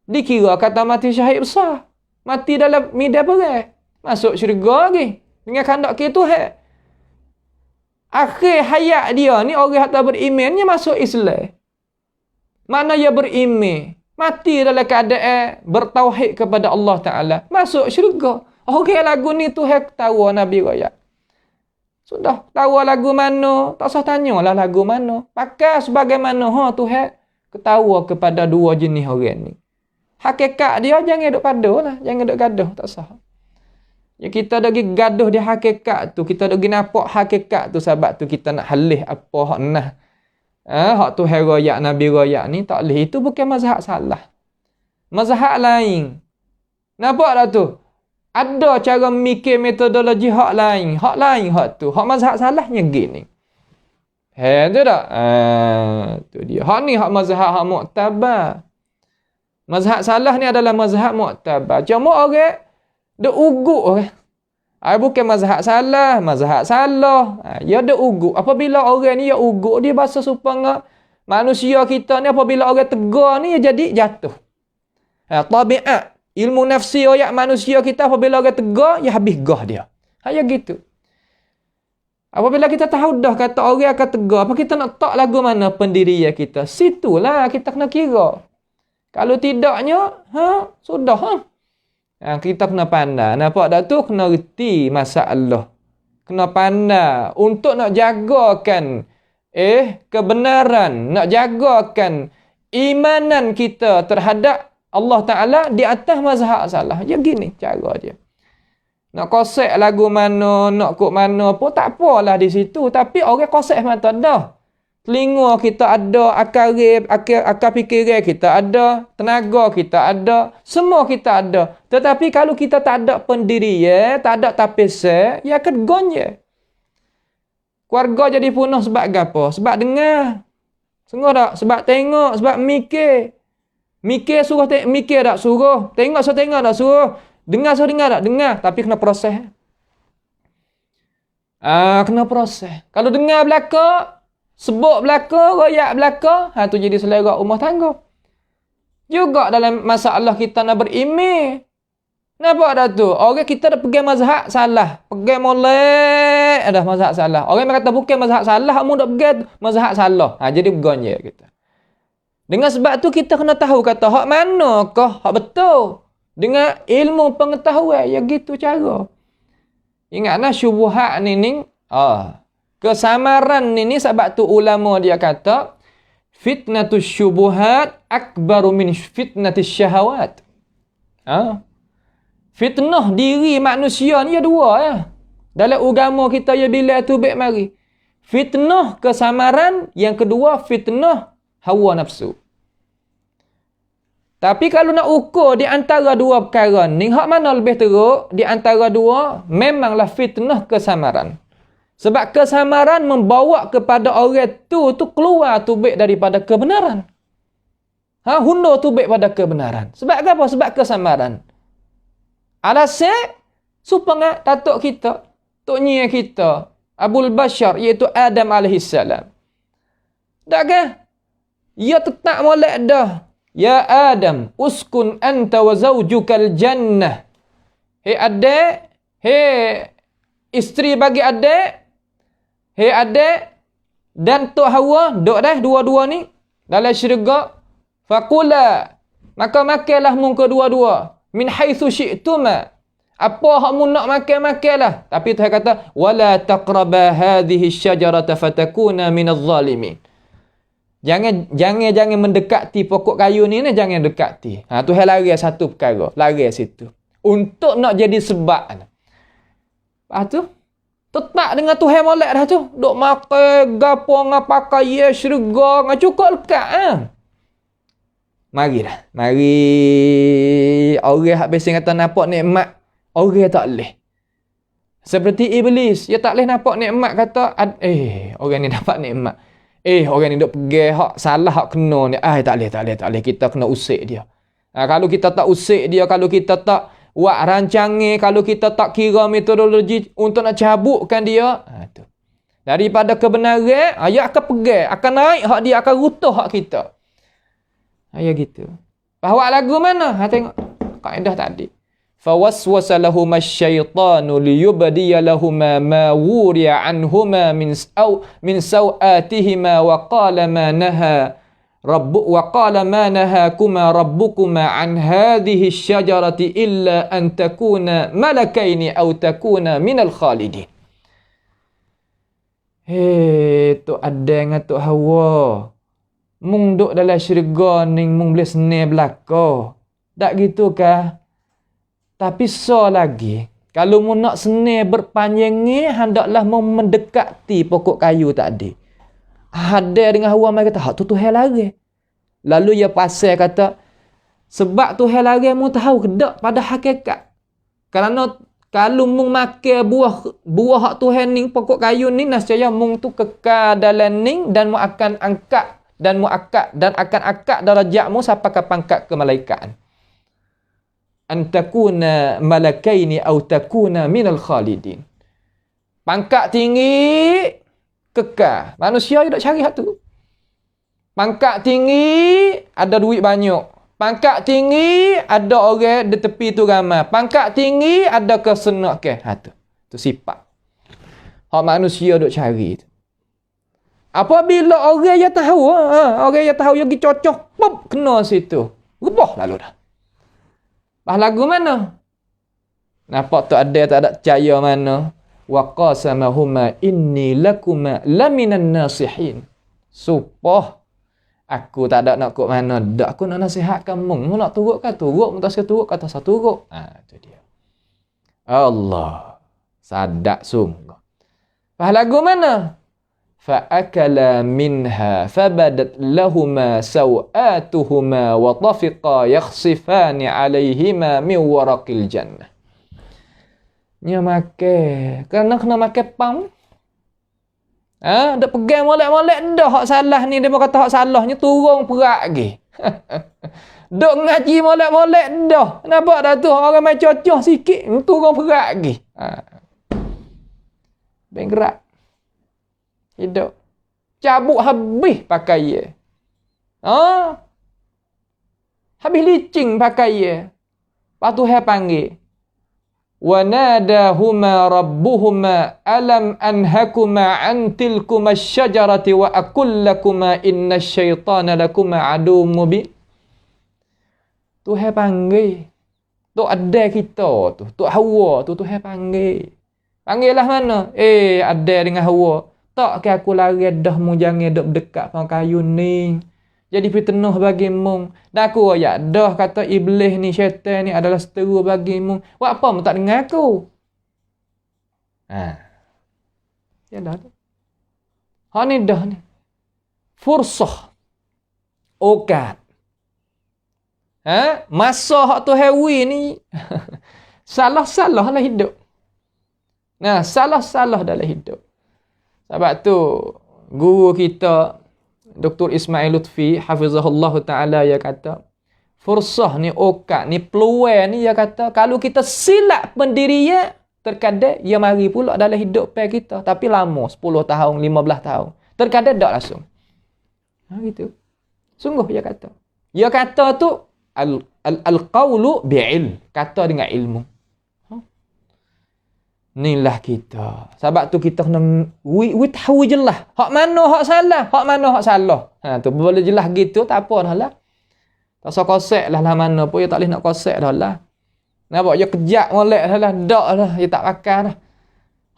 Dikira kata mati syahid besar. Mati dalam medan perang. Masuk syurga lagi. Dengan kandak ke Tuhan. Akhir hayat dia ni orang yang tak beriman ni masuk Islam. Mana ia beriman, mati dalam keadaan bertauhid kepada Allah Ta'ala, masuk syurga. Orang lagu ni Tuhan ketawa Nabi royak. Sudah, tahu lagu mana, tak usah tanyalah lagu mana. Pakai sebagaimana Tuhan ketawa kepada dua jenis orang ni. Hakikat dia jangan duk paduh lah, jangan duk gaduh, tak usah. Ya kita lagi gaduh di hakikat tu, kita lagi nampak hakikat tu, sebab tu kita nak halih apa hak nah. Hak tu royak Nabi royak ni tak boleh. Itu bukan mazhab salah. Mazhab lain. Nampak tak tu? Ada cara mikir metodologi hak lain. Hak lain hak tu. Hak mazhab salahnya gini. Tu tak? Tu dia. Hak ni hak mazhab hak mu'tabar. Mazhab salah ni adalah mazhab mu'tabar. Cuma orang dia uguk orang. Bukan mazhab salah, mazhab salah. Ya dia uguk. Apabila orang ni ya uguk, dia bahasa supaya manusia kita ni apabila orang tegar ni ya jadi jatuh. Tabiat. Ilmu nafsi royak manusia kita apabila orang tegar, ya habis gah dia. Ya gitu. Apabila kita tahu dah kata orang akan tegar, apa kita nak tak lagu mana pendirian kita? Situlah kita kena kira. Kalau tidaknya, sudah. Kita kena pandai. Nampak tak tu? Kena reti masalah. Kena pandai untuk nak jagakan kebenaran, nak jagakan imanan kita terhadap Allah Ta'ala di atas mazhab salah. Ya gini cara dia. Nak kosek lagu mana, nak kok mana pun tak apalah di situ. Tapi orang kosek mata dah. Telinga kita ada, akal fikiran kita ada, tenaga kita ada, semua kita ada. Tetapi kalau kita tak ada pendirian, tak ada tapisah, ya akan gonye. Keluarga jadi punah sebab apa? Sebab dengar. Sungguh tak? Sebab tengok, sebab mikir. Mikir suruh mikir tak suruh. Tengok suruh tengok tak suruh. Dengar suruh dengar tak? Dengar. Tapi kena proses. Kena proses. Kalau dengar belaka, sebut belaka, royak belaka, tu jadi selera rumah tangga. Juga dalam masalah kita nak berimej. Nampak dah tu? Orang kita dah pegang mazhab salah. Pegang molek dah mazhab salah. Orang yang kata bukan mazhab salah, kamu dah pegang mazhab salah. Jadi begon je kita. Dengan sebab tu kita kena tahu kata hak manakah hak betul. Dengan ilmu pengetahuan, ya gitu cara. Ingatlah syubhat ni kesamaran ni sebab tu ulama dia kata fitnatus syubhat akbaru min fitnatis syahawat. Fitnah diri manusia ni ada dua ya. Dalam agama kita ya bila tu baik mari. Fitnah kesamaran, yang kedua fitnah hawa nafsu. Tapi kalau nak ukur di antara dua perkara ni, hak mana lebih teruk di antara dua? Memanglah fitnah kesamaran. Sebab kesamaran membawa kepada orang tu keluar tubik daripada kebenaran. Hundur tubik pada kebenaran. Sebab apa? Sebab kesamaran. Alasan supaya datuk kita, tok nyia kita, Abul Bashar, iaitu Adam alaihissalam. Tak kan? Ia tetap molek dah. Ya Adam, uskun anta wa zawjukal jannah. Hei adik, hei isteri bagi adik, hei adik dan tok Hawa, duk dah dua-dua ni dalam syurga. Faqula, maka makanlah mun kedua-dua. Min haitsu syi'tuma. Apa hak mun nak makan-makanlah. Tapi Tuhan kata, wala taqraba hadhihi syajarata fatakuna minadh zalimin. Jangan mendekati pokok kayu ni, jangan dekati. Tuhan lari satu perkara, lari situ. Untuk nak jadi sebab. Lepas tu, tetap dengan Tuhan molek dah tu. Duk makan, gapo, ngapakai, ya, syurga, cukup lekat. Mari dah. Mari. Orang hak biasa kata nampak nikmat, orang tak boleh. Seperti iblis, dia tak boleh nampak nikmat, kata, orang ni dapat nikmat. Orang ni duk pergi hak salah, hak kena ni. Tak boleh. Kita kena usik dia. Kalau kita tak usik dia, kalau kita tak buat rancangan, kalau kita tak kira metodologi untuk nak cabutkan dia, tu. Daripada kebenaran, dia akan pergi, akan naik hak dia, akan rutuh hak kita. Ya gitu. Bahawa lagu mana? Tengok kaedah tadi. Fawaswasa lahuma syaitanu liyubdiya lahuma ma wuriya anhuma min sawatihima wa qala ma nahakuma rabbukuma an hadhihi syajarati illa an takuna malakaini aw takuna minal khalidin. Tok Adam dengan Tok Hawa mung duk dalam syurga ni mung boleh senang belaka. Tak gitu kah? Tapi lagi, kalau mu nak senang berpanjangnya, hendaklah mu mendekati pokok kayu tadi. Ada dengan Hawa mai kata, hak tu Tuhan lari. Lalu ia pasal kata, sebab Tuhan lari mu tahu kedak pada hakikat. Kerana kalau mu makan buah hak Tuhan ni, pokok kayu ni, nascaya mu tu kekal dalam ni dan mu akan angkat dan akan angkat darajatmu sampai ke pangkat kemalaikaan. Antakuna malakaini aw takuna minal khalidin. Pangkat tinggi kekal. Manusia dia nak cari hak tu. Pangkat tinggi ada duit banyak. Pangkat tinggi ada orang di tepi tu ramai. Pangkat tinggi ada kesenak ke. Tu sifat. Hak manusia duk cari tu. Apabila orang yang tahu, orang yang tahu yang pergi cocok, pop kena situ. Rubah lalu dah. Bah lagu mana? Nampak tu ada tak ada percaya mana? Wa qasamahuma inni lakuma laminan nasihin. Supah aku tak ada nak kok mana dak aku nak nasihatkan mung nak turut kan turut tak saya turut kata satu turut. Tu dia. Allah sadak sungguh. Bah lagu mana? Fa akala minha fabadat lahumā sawātuhumā wa tafiqā yakhsifāni 'alayhimā min waraqil jannah. Nya makan. Kerana kena makan pam. Dak pegang molek-molek dah hak salah ni dia kata hak salahnya turun perak lagi. Duk ngaji molek-molek dah. Nampak dah tu orang main cocok sikit turun perak lagi. Benggerak. Hidup. Cabut habis pakai ye. Habis licin pakai ye. Lepas tu hai panggil. وَنَادَاهُمَا رَبُّهُمَا أَلَمْ أَنْهَكُمَا عَنْ تِلْكُمَا الشَّجَرَةِ وَأَقُلْ لَكُمَا إِنَّ الشَّيْطَانَ لَكُمَا عَدُوٌّ مُبِينٌ. Tuhan panggil. Tok ada kita tu. Tok Hawa tu Tuhan panggil. Panggil lah mana? Ada dengan Hawa. Tak ke aku lari dah mu jangan duk berdekat pada kayu ni. Jadi fitnah bagi mung. Dan aku ayat dah kata iblis ni, syaitan ni adalah seteru bagi mung. Buat apa mu tak dengar aku? Ya dah tu. Ni dah ni. Fursah. Okat. Masa hak tu hewi ni. Salah-salah lah hidup. Salah-salah dalam hidup. Sebab tu, guru kita, Dr. Ismail Lutfi hafizahullah taala dia kata fursah ni okat ni peluang ni dia kata kalau kita silap pendirian terkadang ia mari pula dalam hidup kita tapi lama 10 tahun 15 tahun terkadang tak langsung gitu sungguh dia kata tu al-qawlu bi'ilm kata dengan ilmu inilah kita. Sebab tu kita kena tahu jelas. Hak mana hak salah, hak mana hak salah. Tu boleh jelas gitu tak apa dah lah. Tak usah kosek lah mana pun. Dia tak boleh nak kosek dah lah. Nampak dia kejap molek dah lah. Dak lah. Dia tak pakai dah.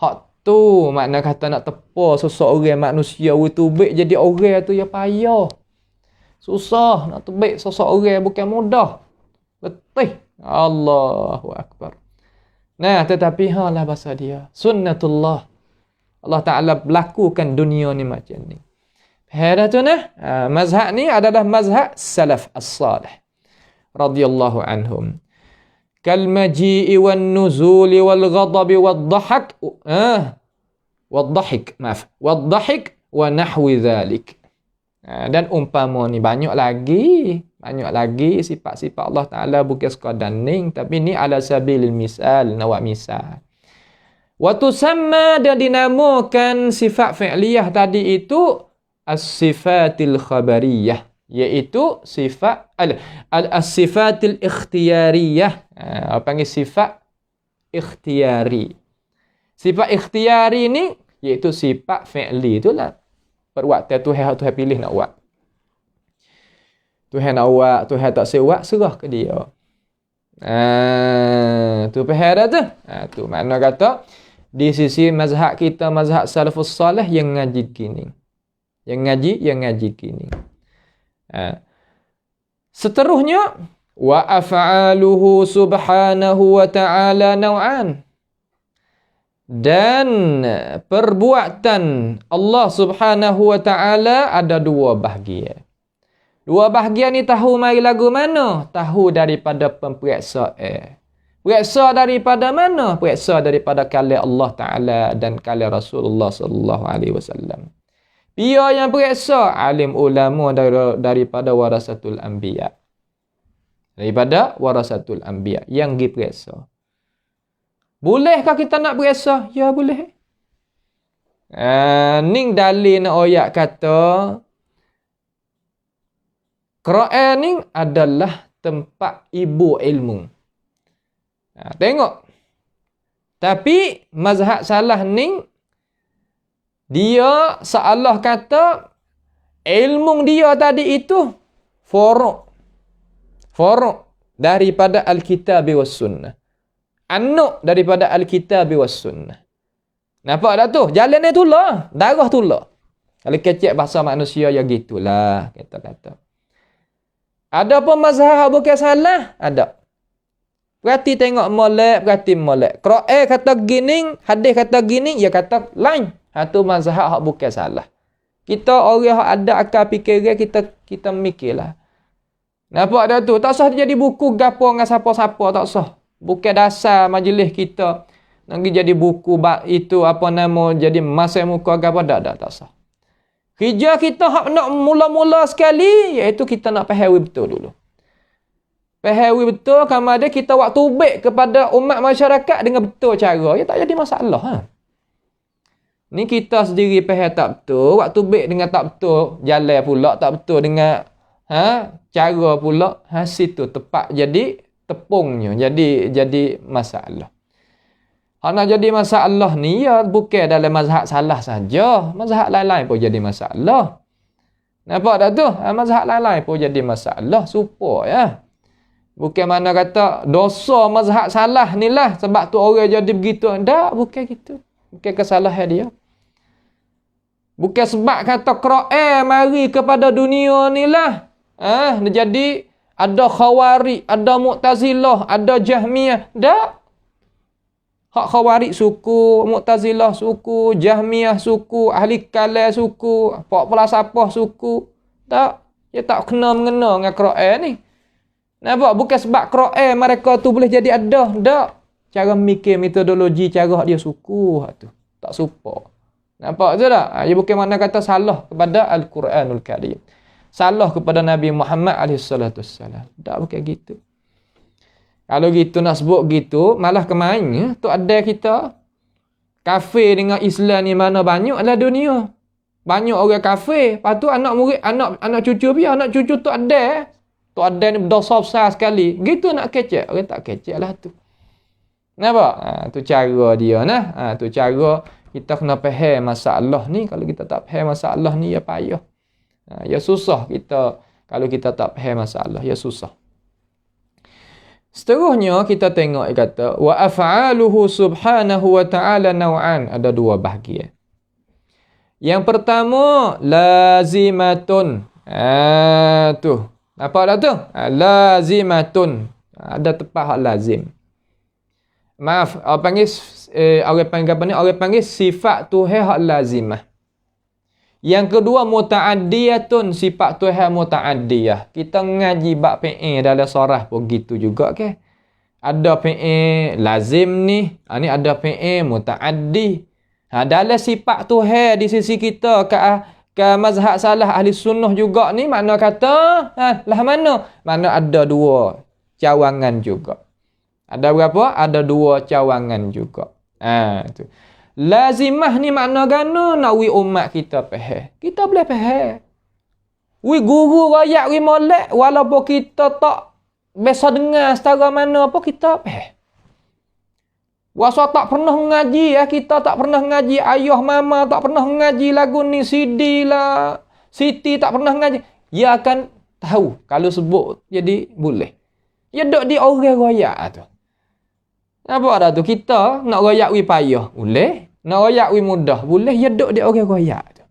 Hak tu makna kata nak tepa seseorang manusia. Tubik jadi orang tu dia payah. Susah nak tubik seseorang bukan mudah. Letih. Allahu Akbar. Tetapi lah bahasa dia. Sunnatullah. Allah Ta'ala lakukan dunia ni macam ni. Pada tu mazhab ni adalah mazhab salaf as-salih. Radiyallahu anhum. Kal-maji'i wal-nuzuli wal-ghadabi wal-dhahak. Wal-dhahik. Maaf. Wal-dhahik wa nahwi dhalik. Dan umpama ni banyak lagi sifat-sifat Allah Ta'ala bukan sekadar ning tapi ni ala sabilil misal nawak misal wa tusamma dan dinamakan sifat fi'liyah tadi itu as-sifatil khabariyah iaitu sifat as-sifatil ikhtiyariyah panggil sifat ikhtiyari sifat ikhtiyari ni iaitu sifat fi'li itulah perbuatan Tuhan pilih nak buat Tuhan nak buat, Tuhan tak sewa, serah ke dia. Tu faham dah tu? Tu makna kata, di sisi mazhab kita, mazhab salafus salih yang ngaji kini. Yang ngaji kini. Seterusnya, wa af'aluhu subhanahu wa ta'ala naw'an. Dan perbuatan Allah subhanahu wa ta'ala ada dua bahagian. Dua bahagian ni tahu mari lagu mana? Tahu daripada pemeriksaan. Periksa daripada mana? Periksa daripada kalam Allah Ta'ala dan kalam Rasulullah sallallahu alaihi wasallam. Dia yang periksa alim ulama daripada warasatul anbiya. Daripada warasatul anbiya yang diperiksa. Bolehkah kita nak periksa? Ya boleh. Ning dalil ayat kata Quran ni adalah tempat ibu ilmu. Tengok. Tapi mazhab salah ni, dia seolah kata ilmu dia tadi itu furu' daripada Alkitab was Sunnah. Anak daripada Alkitab was Sunnah. Nampak tak tu? Jalan ni tulah. Darah tulah. Kalau kecek bahasa manusia, ya gitulah. Kata-kata. Ada pun mazhab bukan salah? Ada. Berarti tengok molek, berarti molek. Quran kata gini, hadis kata gini, ya kata lain. Itu mazhab hak bukan salah. Kita orang hak ada akal fikiran, kita mikirlah. Nampak dah tu? Tak usah jadi buku gapo dengan siapa-siapa, tak usah. Bukan dasar majlis kita. Nanti jadi buku itu apa nama, jadi masa muka gapo, tak usah. Kerja kita hak nak mula-mula sekali, iaitu kita nak faham betul dulu. Faham betul, kalau ada kita waktu baik kepada umat masyarakat dengan betul cara, ya tak jadi masalah. Ni kita sendiri faham tak betul, waktu baik dengan tak betul, jalan pula tak betul dengan cara pula, situ tepat jadi tepungnya, jadi masalah. Hak nak jadi masalah ni ya bukan dalam mazhab salah saja, mazhab lain-lain pun jadi masalah. Nampak tak tu? Mazhab lain-lain pun jadi masalah, supaya ya. Bukan mana kata dosa mazhab salah ni lah sebab tu orang jadi begitu. Tak, bukan gitu. Bukan kesalahan dia. Bukan sebab kata Quran mari kepada dunia ni lah. Jadi ada Khawarij, ada Mu'tazilah, ada Jahmiyah. Tak. Hak Khawarij suku, Mu'tazilah suku, Jahmiyah suku, Ahli Kalam suku, Falsafah suku. Tak. Dia tak kena mengena dengan Quran ni. Nampak? Bukan sebab Quran mereka tu boleh jadi ada. Tak. Cara mikir, metodologi, cara dia suku. Tu. Tak support. Nampak je tak? Dia bukan mana kata salah kepada Al-Quranul Karim. Salah kepada Nabi Muhammad SAW. Tak, bukan gitu. Kalau gitu nak sebut gitu, malah kemain tu ada kita kafir dengan Islam ni mana banyak dalam dunia. Banyak orang kafir. Lepas tu anak murid, anak cucu dia, anak cucu tu ada. Tu ada ni berdosa besar sekali. Gitu nak kecek. Orang tak kecek lah tu. Nampak? Tu cara dia nah. Tu cara kita kena faham masalah ni. Kalau kita tak faham masalah ni, ya payah. Ya susah kita. Kalau kita tak faham masalah, ya susah. Seterusnya kita tengok dia kata wa af'aluhu subhanahu wa ta'ala naw'an, ada dua bahagian. Yang pertama lazimatun. Tu. Nampak tak tu? Lazimatun. Ada tepat hak lazim. Maaf, orang panggil apa ni? Orang panggil sifat Tuhan hak lazimah. Yang kedua muta'addiyatun, sifat Tuhan muta'addiyah. Kita ngaji bab fi'il dalam surah pun gitu juga ke. Ada fi'il lazim ni, ni ada fi'il muta'addi. Dalam sifat Tuhan di sisi kita ke mazhab salah ahli sunnah juga ni, makna kata lah mana? Makna ada dua cawangan juga. Ada berapa? Ada dua cawangan juga. Tu. Lazimah ni makna gana nak wi umat kita faham. Kita boleh faham. Wi guru rakyat wi molek walaupun kita tak biasa dengar setara mana apa kita faham. Wasa tak pernah mengaji kita tak pernah mengaji, ayah mama tak pernah mengaji lagu ni, CD lah, Siti tak pernah mengaji. Dia akan tahu kalau sebut jadi boleh. Dia dok di orang rakyat tu. Nampak dah tu? Kita nak royak wi payah, boleh. Nak royak wi mudah, boleh. Ya duk dia orang royak tu.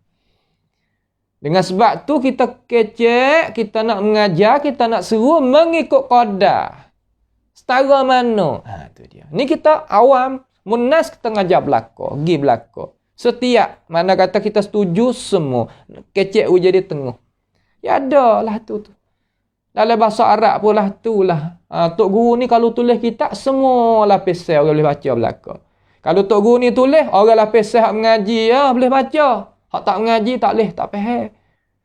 Dengan sebab tu kita kecek, kita nak mengajar, kita nak seru mengikut qadar. Setara mana? Tu dia. Ni kita awam, munas kita ngajar belaka, pergi belaka. Setiap mana kata kita setuju semua, kecek wi jadi tengah. Ya ada lah tu. Dalam bahasa Arab pun lah tu lah. Tok guru ni kalau tulis kitab, semua lapis saya orang boleh baca belaka. Kalau tok guru ni tulis, orang lapis saya mengaji, boleh baca. Hak tak mengaji, tak boleh, tak faham.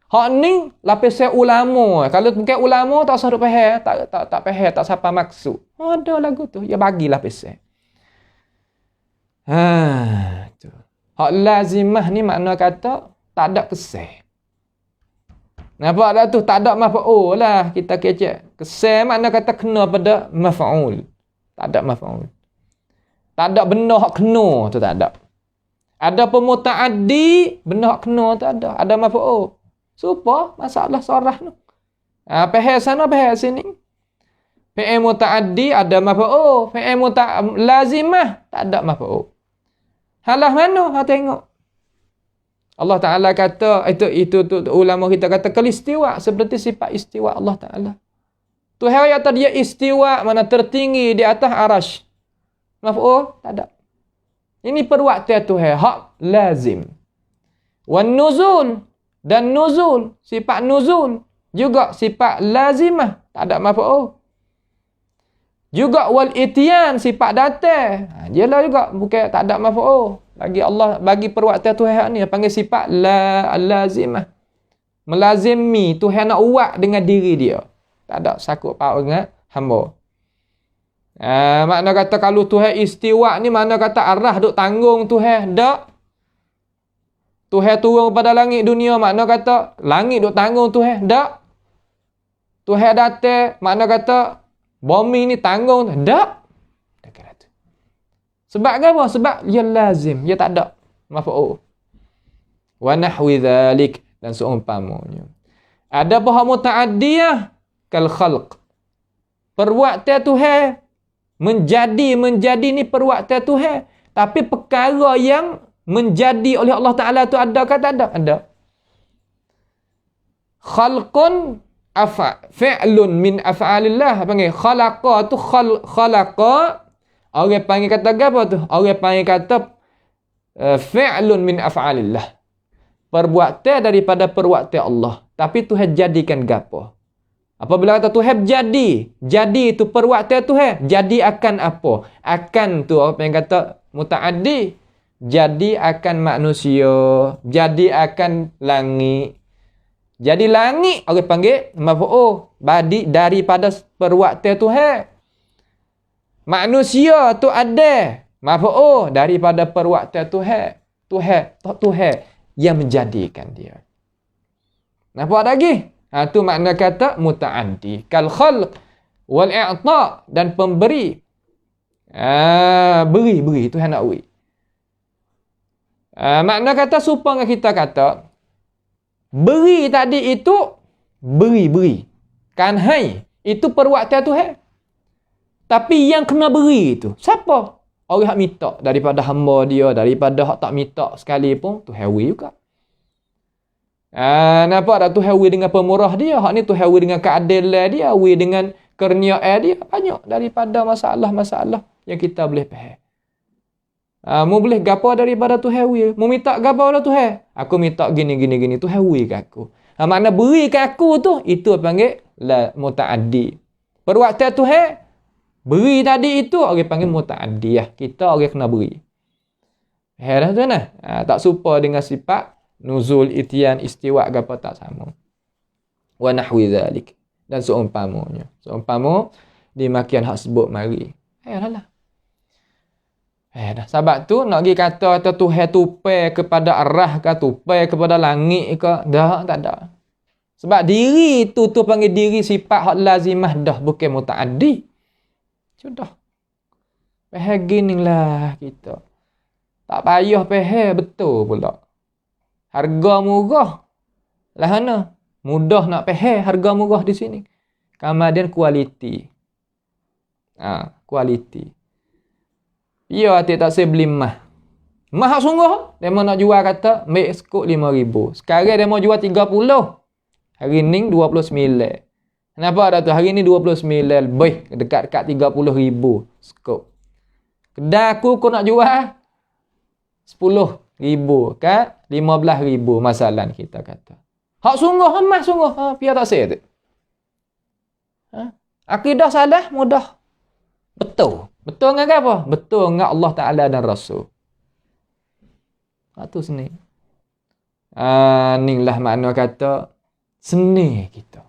Hak ni, lapis saya ulama. Kalau bukan ulama, tak usah faham. Tak faham, tak siapa maksud. Ada lagu tu, ya bagi lapis saya. Tu. Hak lazimah ni makna kata, tak ada kesih. Nampak dah tu? Tak ada maf'ul lah. Kita kecek. Kesal makna kata kena pada maf'ul. Tak ada maf'ul. Tak ada benda hak kena tu tak ada. Ada pemuta'addi, benda hak kena tu ada. Ada maf'ul. Supa masalah sorah tu. Faham sana, faham sini. Fi'il muta'addi ada maf'ul. Fi'il lazimah tak ada maf'ul. Halah mana? Ha tengok. Allah Ta'ala kata, itu ulama kita kata kalistiwa, seperti sifat istiwa Allah Ta'ala. Tuhan kata dia istiwa, mana tertinggi di atas arash. Maf'ul? Tak ada. Ini perwaktian Tuhan, hak lazim. Wan nuzul, dan nuzul, sifat nuzul, juga sifat lazimah, tak ada maf'ul. Juga wal itian, sifat datang. Jelah juga, bukan tak ada maf'ul. Bagi Allah, bagi perwaktian Tuhan ni panggil sifat lazimah. Melazimi Tuhan nak buat dengan diri dia. Tak ada sakut paut dengan hamba. Makna kata kalau Tuhan istiwa ni makna kata arah duk tanggung Tuhan. Tak. Tuhan turun kepada langit dunia makna kata langit duk tanggung Tuhan. Tak. Tuhan datang makna kata bumi ni tanggung. Tak. Sebab apa? Sebab dia lazim, dia tak ada maf'ul. Wa nahwi dzalik, dan seumpamanya. Ada paham muta'addiyah kal khalq. Perwaktian Tuhan menjadi ni perwaktian Tuhan, tapi perkara yang menjadi oleh Allah Taala tu ada ke tak ada? Ada. Khalqun fi'lun min af'alillah, panggil khalaqa tu khalaqa. Orang panggil kata apa tu? Orang panggil kata fi'lun min af'alillah. Perbuatan daripada perbuatan Allah. Tapi Tuhan jadikan gapo? Apabila kata Tuhan jadi itu perbuatan Tuhan. Jadi akan apa? Akan tu apa yang kata muta'addi. Jadi akan manusia. Jadi akan langit. Jadi langit orang panggil maf'ul. Badi daripada perbuatan Tuhan. Manusia tu ada maf'ul daripada perwaktian Tuhan. Tuhan yang menjadikan dia. Nampak lagi? Tu makna kata muta'addi. Kal khalq wal i'ta' dan pemberi. Beri Tuhan nak beri. Makna kata supaya kita kata beri tadi itu beri. Kan hai itu perwaktian Tuhan. Tapi yang kena beri itu, siapa? Orang yang minta daripada hamba dia, daripada hak tak minta sekali pun, Tuhan beri juga. Nampak tak Tuhan beri dengan pemurah dia, hak ni Tuhan beri dengan keadilan dia, beri dengan kurniaan dia, banyak daripada masalah-masalah yang kita boleh faham. Mu boleh gapo daripada Tuhan beri, mu minta gapo dah Tuhan. Aku minta gini, Tuhan beri ke aku. Makna beri ke aku tu, itu panggil muta'addi. Perwaktian Tuhan, beri tadi itu orang panggil muta'addiyah. Kita orang kena beri. Dah tu nah. Tak serupa dengan sifat nuzul, itian, istiwa gapo tak sama. Wa nahwi dzalik, dan seumpamanya. Seumpama di makian hak sebut mari. Dah. Dah. Sebab tu nak pergi kata Tuhan tupai kepada arah ke tupai kepada langit ke, dah tak ada. Sebab diri tu panggil diri sifat hak lazimah dah, bukan muta'addi. Sudah. Faham ginilah kita. Tak payah faham betul pula. Harga murah. Lah mana? Mudah nak faham harga murah di sini. Kemudian kualiti. Kualiti. Ya, tak saya beli mah. Mah sungguh. Dia mau nak jual kata, ambil skop 5,000. Sekarang dia mau jual 30. Hari ni 29. Kenapa dah tu? Hari ni 29 lebih. Dekat-dekat 30,000 skop. Kedai aku nak jual 10,000 kan? 15,000 masalah kita kata. Hak sungguh, emas sungguh. Biar tak saya tu. Akidah salah, mudah. Betul. Betul dengan apa? Betul dengan Allah Ta'ala dan Rasul. Tu seni. Inilah makna kata seni kita.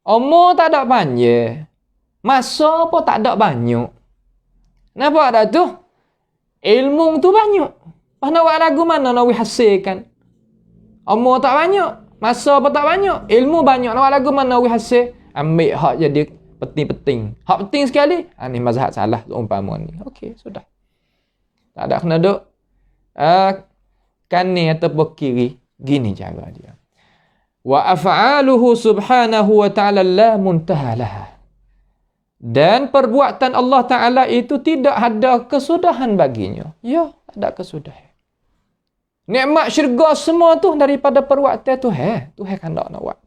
Umur tak ada banyak. Masa pun tak ada banyak. Nampak tak tu? Ilmu tu banyak. Pas nak buat lagu mana nak hasilkan? Umur tak banyak. Masa apa tak banyak. Ilmu banyak. Nak buat lagu mana we hasil. Ambil hak jadi penting-penting. Hak penting sekali. Ni mazhab salah. Umpama ni. Okey, sudah. Tak ada kena duk. Kanan ataupun kiri. Gini cara dia. Wa af'aluhu subhanahu wa ta'ala la muntahalah. Dan perbuatan Allah Ta'ala itu tidak ada kesudahan baginya. Ya, tak ada kesudahan. Nikmat syurga semua tu daripada perbuatan Tuhan. Tuhan kan nak buat.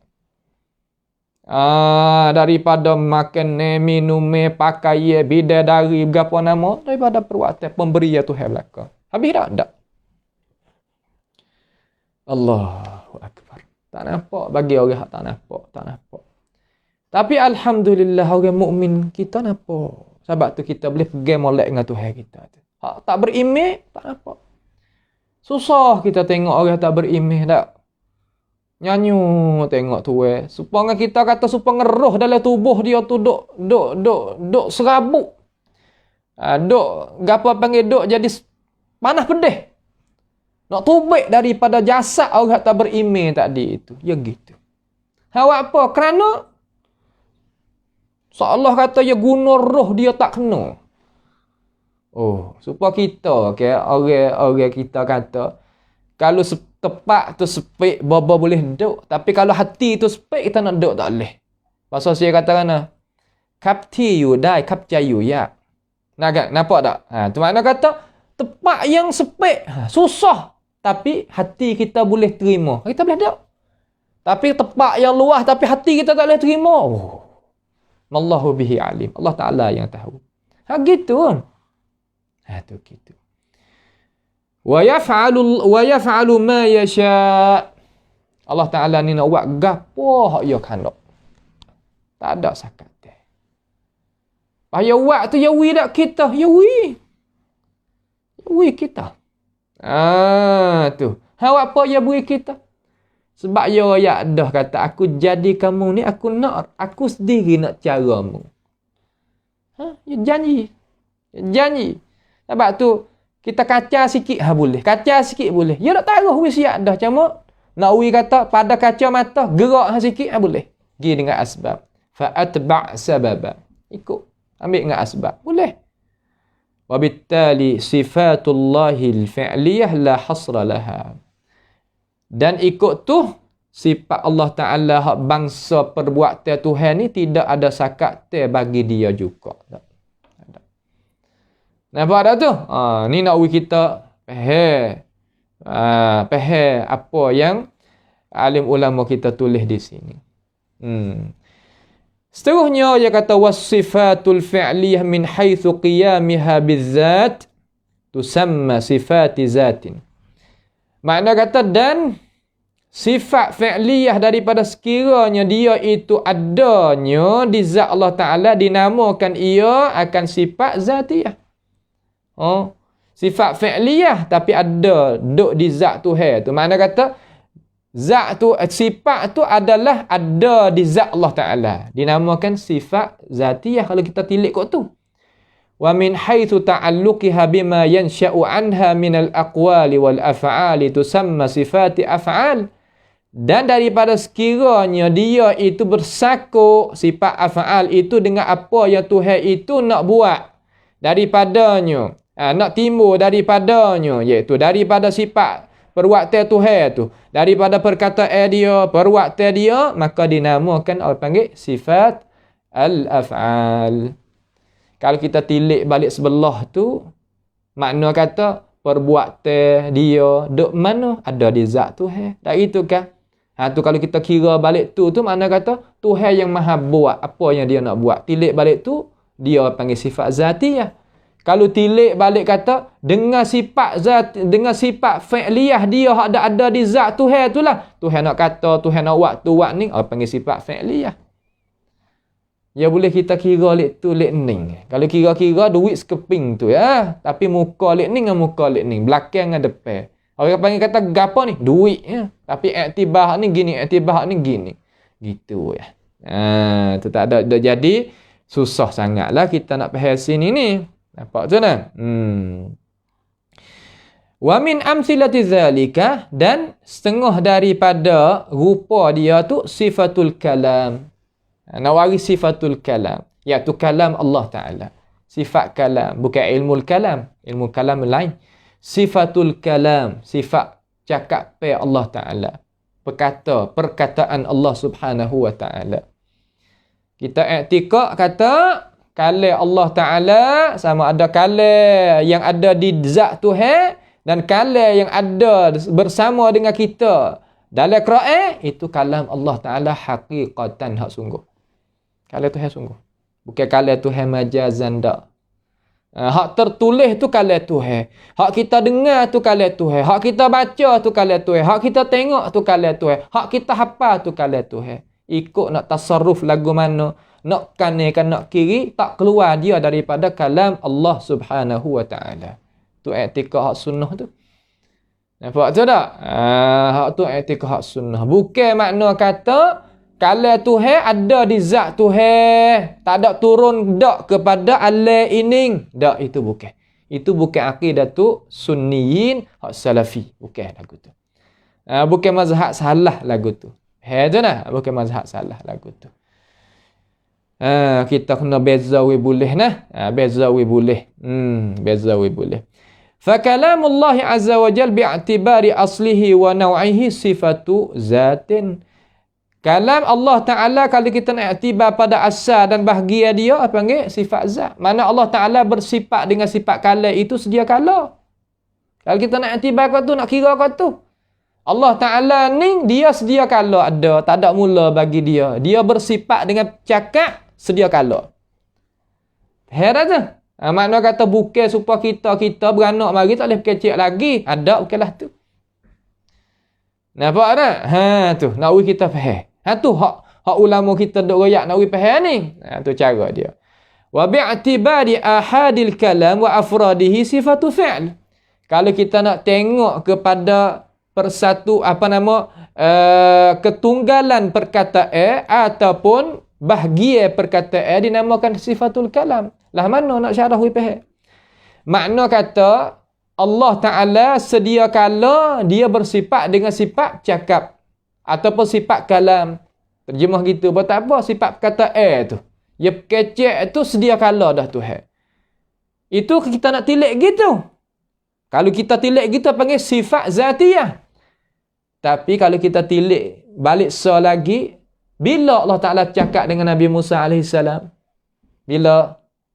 Daripada makan, minum, pakai, bidadari, berapa nama. Daripada perbuatan pemberian Tuhan belaka. Habis dah? Tak. Allahu Akbar. Tak nampak bagi orang yang tak nampak. Tapi Alhamdulillah orang mukmin kita nampak. Sebab tu kita boleh pegang molek dengan Tuhan kita. Hak tak beriman, tak nampak. Susah kita tengok orang tak beriman tak. Nyanyu tengok tu supaya kita kata supaya roh dalam tubuh dia tu duk serabut. Duk gapo panggil duk jadi panas pedih. Nak tubik daripada jasad orang tak beriman tadi itu. Ya gitu. Awak apa? Kerana seolah kata ya guna roh dia tak kena. Oh, supaya kita orang kita kata kalau tepak tu sepik baba boleh duduk, tapi kalau hati tu sepik kita nak duduk tak boleh. Pasal saya kata kana kapti you dai kapja you ya. Nampak tak? Tu makna kata tepak yang sepik susah, tapi hati kita boleh terima. Kita boleh duduk. Tapi tepak yang luas tapi hati kita tak boleh terima. Oh. Wallahu bihi alim. Allah Taala yang tahu. Gitu. Tu gitu. Wa yaf'alu ma yasha. Allah Taala ni nak buat gapo hak dia kandak. Tak ada sakat dia. Payah buat tu ya wi dak kita, ya wi. Ya wi kita. Tu. Hak apa ya bui kita? Sebab ya dah kata aku jadi kamu ni aku sendiri nak caramu. Ya janji. Sebab tu kita kaca sikit boleh. Kaca sikit boleh. Ya tak taruh wis siap dah cuma nak wi kata pada kaca mata gerak sikit boleh. Gi dengan asbab. Fa atba' sababa. Ikut ambil dengan asbab. Boleh. Wabittali sifatullahi al-fi'liyah la hasra laha. Dan ikut tu sifat Allah Taala hak bangsa perbuatan Tuhan ni tidak ada sakat bagi dia juga. Nampak tak tu? Ni nak uji kita faham. Faham apa yang alim ulama kita tulis di sini. Seterusnya dia kata wasifatul fi'liyah min haitsu qiyamiha bizzat tusamma sifati zatin. Makna kata dan sifat fi'liyah daripada sekiranya dia itu adanya di zat Allah Ta'ala dinamakan ia akan sifat zatiyah. Sifat fi'liyah tapi ada duk di zat Tuhan tu. Makna kata zat tu, sifat tu adalah ada di zat Allah Ta'ala. Dinamakan sifat zatiyah kalau kita tilik kot tu. Wa min haitsu ta'alluqiha bima yansha'u anha minal aqwali wal af'ali tusamma sifati af'al. Dan daripada sekiranya dia itu bersakuk sifat af'al itu dengan apa yang Tuhan itu nak buat daripadanya. Nak timbul daripadanya, iaitu daripada sifat perbuatan Tuhan tu, daripada perkataan dia, perbuatan dia, maka dinamakan orang panggil sifat al-af'al. Kalau kita tilik balik sebelah tu, makna kata perbuatan dia duk mana? Ada di zat Tuhan. Tak itu kan? Tu kalau kita kira balik tu makna kata Tuhan yang maha buat apa yang dia nak buat. Tilik balik tu dia panggil sifat zatiyah. Kalau tilik balik kata dengan sifat fi'liyah dia hak ada di zat Tuhan itulah. Tuhan nak kata, Tuhan nak buat ni, panggil sifat fi'liyah. Ya boleh kita kira lek tu lek ning. Kalau kira-kira duit sekeping tu ya, tapi muka lek ning dengan muka lek ning, belakang dengan depan. Orang panggil kata gapo ni? Duit ya. Tapi iktibar ni gini, iktibar ni gini. Gitu ya. Tu tak ada jadi susah sangatlah kita nak faham sini ni. Nampak tu nah? Wa min amsilati zalika, dan setengah daripada rupa dia tu sifatul kalam. Nak waris sifatul kalam, iaitu kalam Allah Ta'ala. Sifat kalam, bukan ilmu kalam. Ilmu kalam lain. Sifatul kalam, sifat cakap Allah Ta'ala. Perkataan Allah Subhanahu wa Ta'ala. Kita i'tikad kata kalam Allah Ta'ala sama ada kalam yang ada di zat Tuhan dan kalam yang ada bersama dengan kita dalam Quran, itu kalam Allah Ta'ala haqiqatan, hak sungguh. Kalam Tuhan sungguh. Bukan kalam Tuhan majazan dak. Hak tertulis tu kalam Tuhan. Hak kita dengar tu kalam Tuhan. Hak kita baca tu kalam Tuhan. Hak kita tengok tu kalam Tuhan. Hak kita hafal tu kalam Tuhan. Ikut nak tasarruf lagu mana, nak kanan kan nak kiri, tak keluar dia daripada kalam Allah Subhanahu wa Ta'ala. Tu i'tikad hak sunnah tu. Nampak tu tak? Hak tu i'tikad hak sunnah. Bukan makna kata kalam Tuhan ada di zat Tuhan, tak ada turun dak kepada alam ini. Dak, itu bukan. Itu bukan akidah tu sunniyin hak salafi. Bukan lagu tu. Bukan mazhab salah lagu tu. Tu nah, bukan mazhab salah lagu tu. Kita kena beza we boleh nah. Beza we boleh. Beza we boleh. Fa kalamullah azza wa jal bi'tibari aslihi wa naw'ihi sifatu zatin. Kalam Allah Ta'ala kalau kita nak iktibar pada asal dan bahagia dia, apa panggil? Sifat zat. Mana Allah Ta'ala bersifat dengan sifat kalam itu sedia kala. Kalau kita nak iktibar kau tu, nak kira kau tu, Allah Ta'ala ni dia sedia kala ada, tak ada mula bagi dia. Dia bersifat dengan cakap sedia kala. Heran tu? Makna kata bukan supaya kita beranak mari tak boleh kecil lagi. Ada bukanlah tu. Nampak tak? Tu nak kita faham. Tu hak ulama kita duk royak nak faham ni. Tu cara dia. Wa bi'tibari ahadil kalam wa afradihi sifatu fi'l. Kalau kita nak tengok kepada ketunggalan perkataan ataupun bahagia perkataan dinamakan sifatul kalam. Lah mana nak syarah faham? Makna kata Allah Ta'ala sedia kala dia bersifat dengan sifat cakap ataupun sifat kalam. Terjemah gitu. Buat apa sifat perkataan tu? Ya kecek tu sedia kala dah Tuhan. Itu kita nak tilik gitu. Kalau kita tilik gitu panggil sifat zatiyah. Tapi kalau kita tilik balik lagi, bila Allah Ta'ala cakap dengan Nabi Musa AS?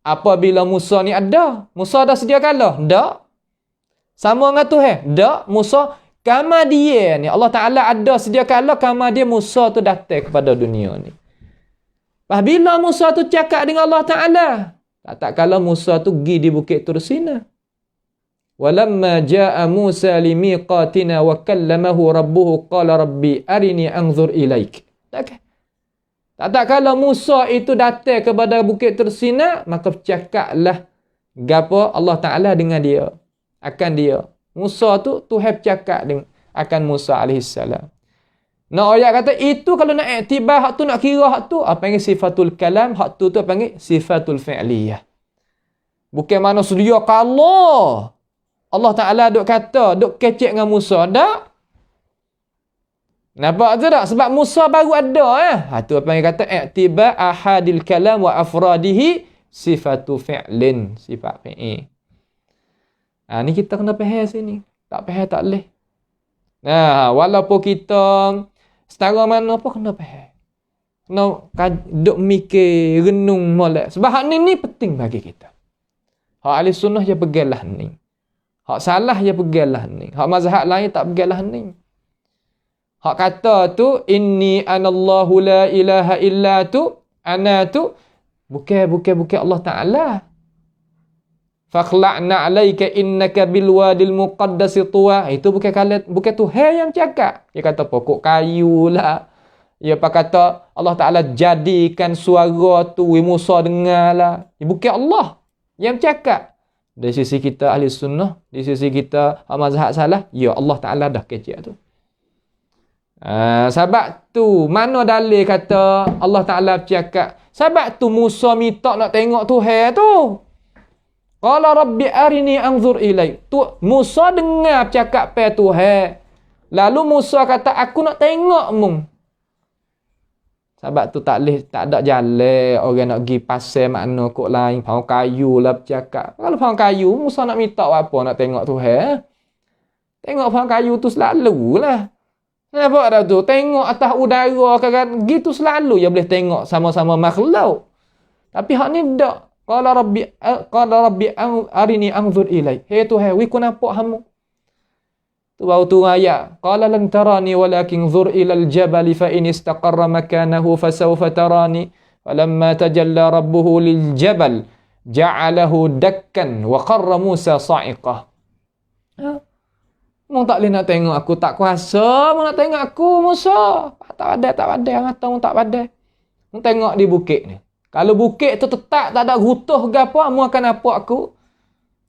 Apabila Musa ni ada. Musa dah sedia kala? Tak. Sama dengan Tuhan? Tak. Musa, kama dia ni. Allah Ta'ala ada sedia kala, kama dia Musa tu datang kepada dunia ni. Bila Musa tu cakap dengan Allah Ta'ala? Tak kala Musa tu pergi di Bukit Tursina. Walamma ja'a Musa limiqatina wa kallamahu rabbuhu qala rabbi arini anzur ilaik. Tak kala Musa itu datang kepada Bukit Tursina, maka bercakaplah gapo Allah Ta'ala dengan dia. Akan dia. Musa tu Tuhan bercakap akan Musa AS. Nak ayat kata itu kalau nak iktibar hak tu, nak kira hak tu, apa panggil sifatul kalam, hak tu apa panggil sifatul fi'liyah. Bukan mana sedia kala Allah Ta'ala duk kata, duk kecek dengan Musa. Tak? Nampak tu tak? Sebab Musa baru ada. Tu apa yang kata i'tibar ahadil kalam wa afradihi sifatu fi'lin. Sifat fi'il. Ni kita kena faham sini. Tak faham tak boleh. Walaupun kita setara mana pun kena faham. Kena duk mikir, renung molek. Sebab hak ni penting bagi kita. Hak ahli sunnah je pegalah ni. Hak salah je pegalah ni. Hak mazhab lain tak pegalah ni. Hak kata tu inni anallahu la ilaha illa tu, ana tu bukan Allah Ta'ala. Fakhla'na 'alaika innaka bil wadil muqaddas tuwa. Itu bukan Tuhan yang cakap. Dia kata pokok kayu lah. Dia kata Allah Ta'ala jadikan suara tu Musa dengar lah. Bukan Allah yang cakap. Dari sisi kita ahli sunnah, di sisi kita mazhab salah, ya Allah Ta'ala dah kecek tu. Sebab tu mana dalil kata Allah Ta'ala bercakap? Sebab tu Musa minta nak tengok Tuhan tu. Qala rabbi arini anzur ilaik. Tu Musa dengar cakap pe Tuhan. Lalu Musa kata, aku nak tengok mung. Sebab tu tak ada jalan orang nak pergi pasal makna kok lain. Pohon kayu lah bercakap. Kalau pohon kayu, Musa nak minta apa nak tengok Tuhan. Tengok pohon kayu tu selalu lah. Nampak dah tu? Tengok atas udara kan. Gitu selalu ya boleh tengok sama-sama makhluk. Tapi hak ni tak. Qala rabbi arini anzur ilaik. Hei Tuhan, wiku nampak hamu. Tu baru tu ayat. Qala lan tarani walakin zur ilal jabali fa in istaqarra makanahu fasawfa tarani. Falamma tajalla rabbuhu lil jabal ja'alahu dakkan wa qarra Musa sa'iqah. Mung tak boleh nak tengok aku, tak kuasa mung nak tengok aku Musa. Tak padai mata mung tak padai. Mung tengok di bukit ni. Kalau bukit tu tetap tak ada rutuh ke apa, mu akan nampak aku.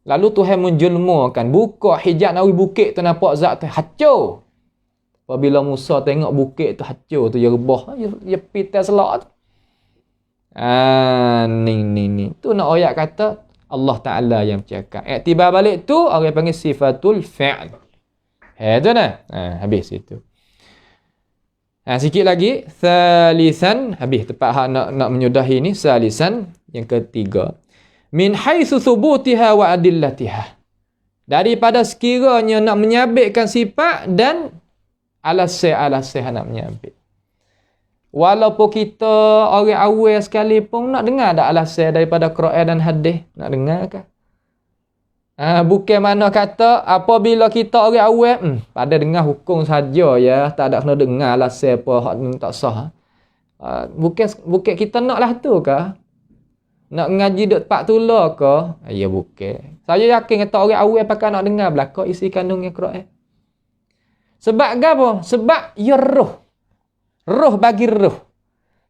Lalu Tuhan menjelmakan, buka hijab nawi bukit tu nampak zat tu hancur. Apabila Musa tengok bukit tu hancur tu, dia rebah, dia pitai selak tu. Ni. Tu nak ayat kata Allah Ta'ala yang bercakap. Iktibar balik tu, orang panggil sifatul fi'l. Tu nah. Habis itu. Sikit lagi. Thalithan. Habis tepat hak nak menyudahi ni. Thalithan. Yang ketiga. Min haitsu thubutiha wa adillatiha. Daripada sekiranya nak menyabitkan sifat dan alasai nak menyabit. Walaupun kita orang awal sekalipun nak dengar ada alasai daripada Quran dan hadis. Nak dengar ke? Bukan mana kata apabila kita orang awal pada dengar hukum saja ya, tak ada kena dengar alasai apa hak tak sah. Bukan kita naklah tu ke? Nak ngaji duk pak tula ke? Ya bukan. Saya yakin kata orang awal pakai nak dengar belaka isi kandungnya Quran. Sebab apa? Sebab ya roh. Roh bagi roh.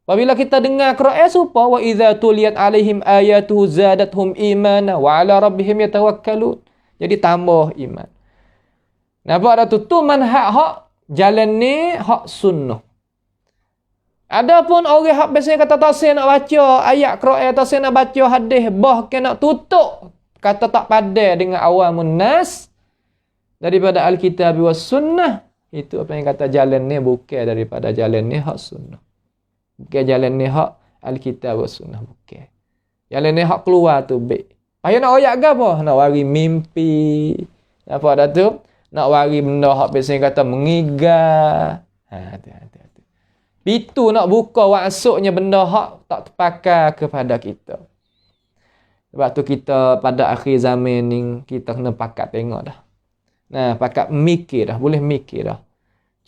Apabila kita dengar Quran supaya wa idza tuliyat alaihim ayatuhu zadatuhum imana wa ala rabbihim yatawakkalun. Jadi tambah iman. Nampak dah tu manhaj hak jalan ni hak sunnah. Adapun orang hak biasanya kata tak nak baca ayat Quran, tak nak baca hadis, bahkan nak tutup kata tak padai dengan awamun nas daripada Alkitab was sunnah. Itu apa yang kata jalan ni bukan daripada jalan ni hak sunnah. Bukan jalan ni hak Alkitab was sunnah bukan. Jalan ni hak keluar tu baik. Payah nak ayat ke apa? Nak wari mimpi. Apa dah tu? Nak wari benda hak biasanya kata mengigau. Hati. Itu nak buka maksudnya benda hak tak terpakai kepada kita. Sebab tu kita pada akhir zaman ni kita kena pakat tengok dah. Nah, pakat mikir dah, boleh mikir dah.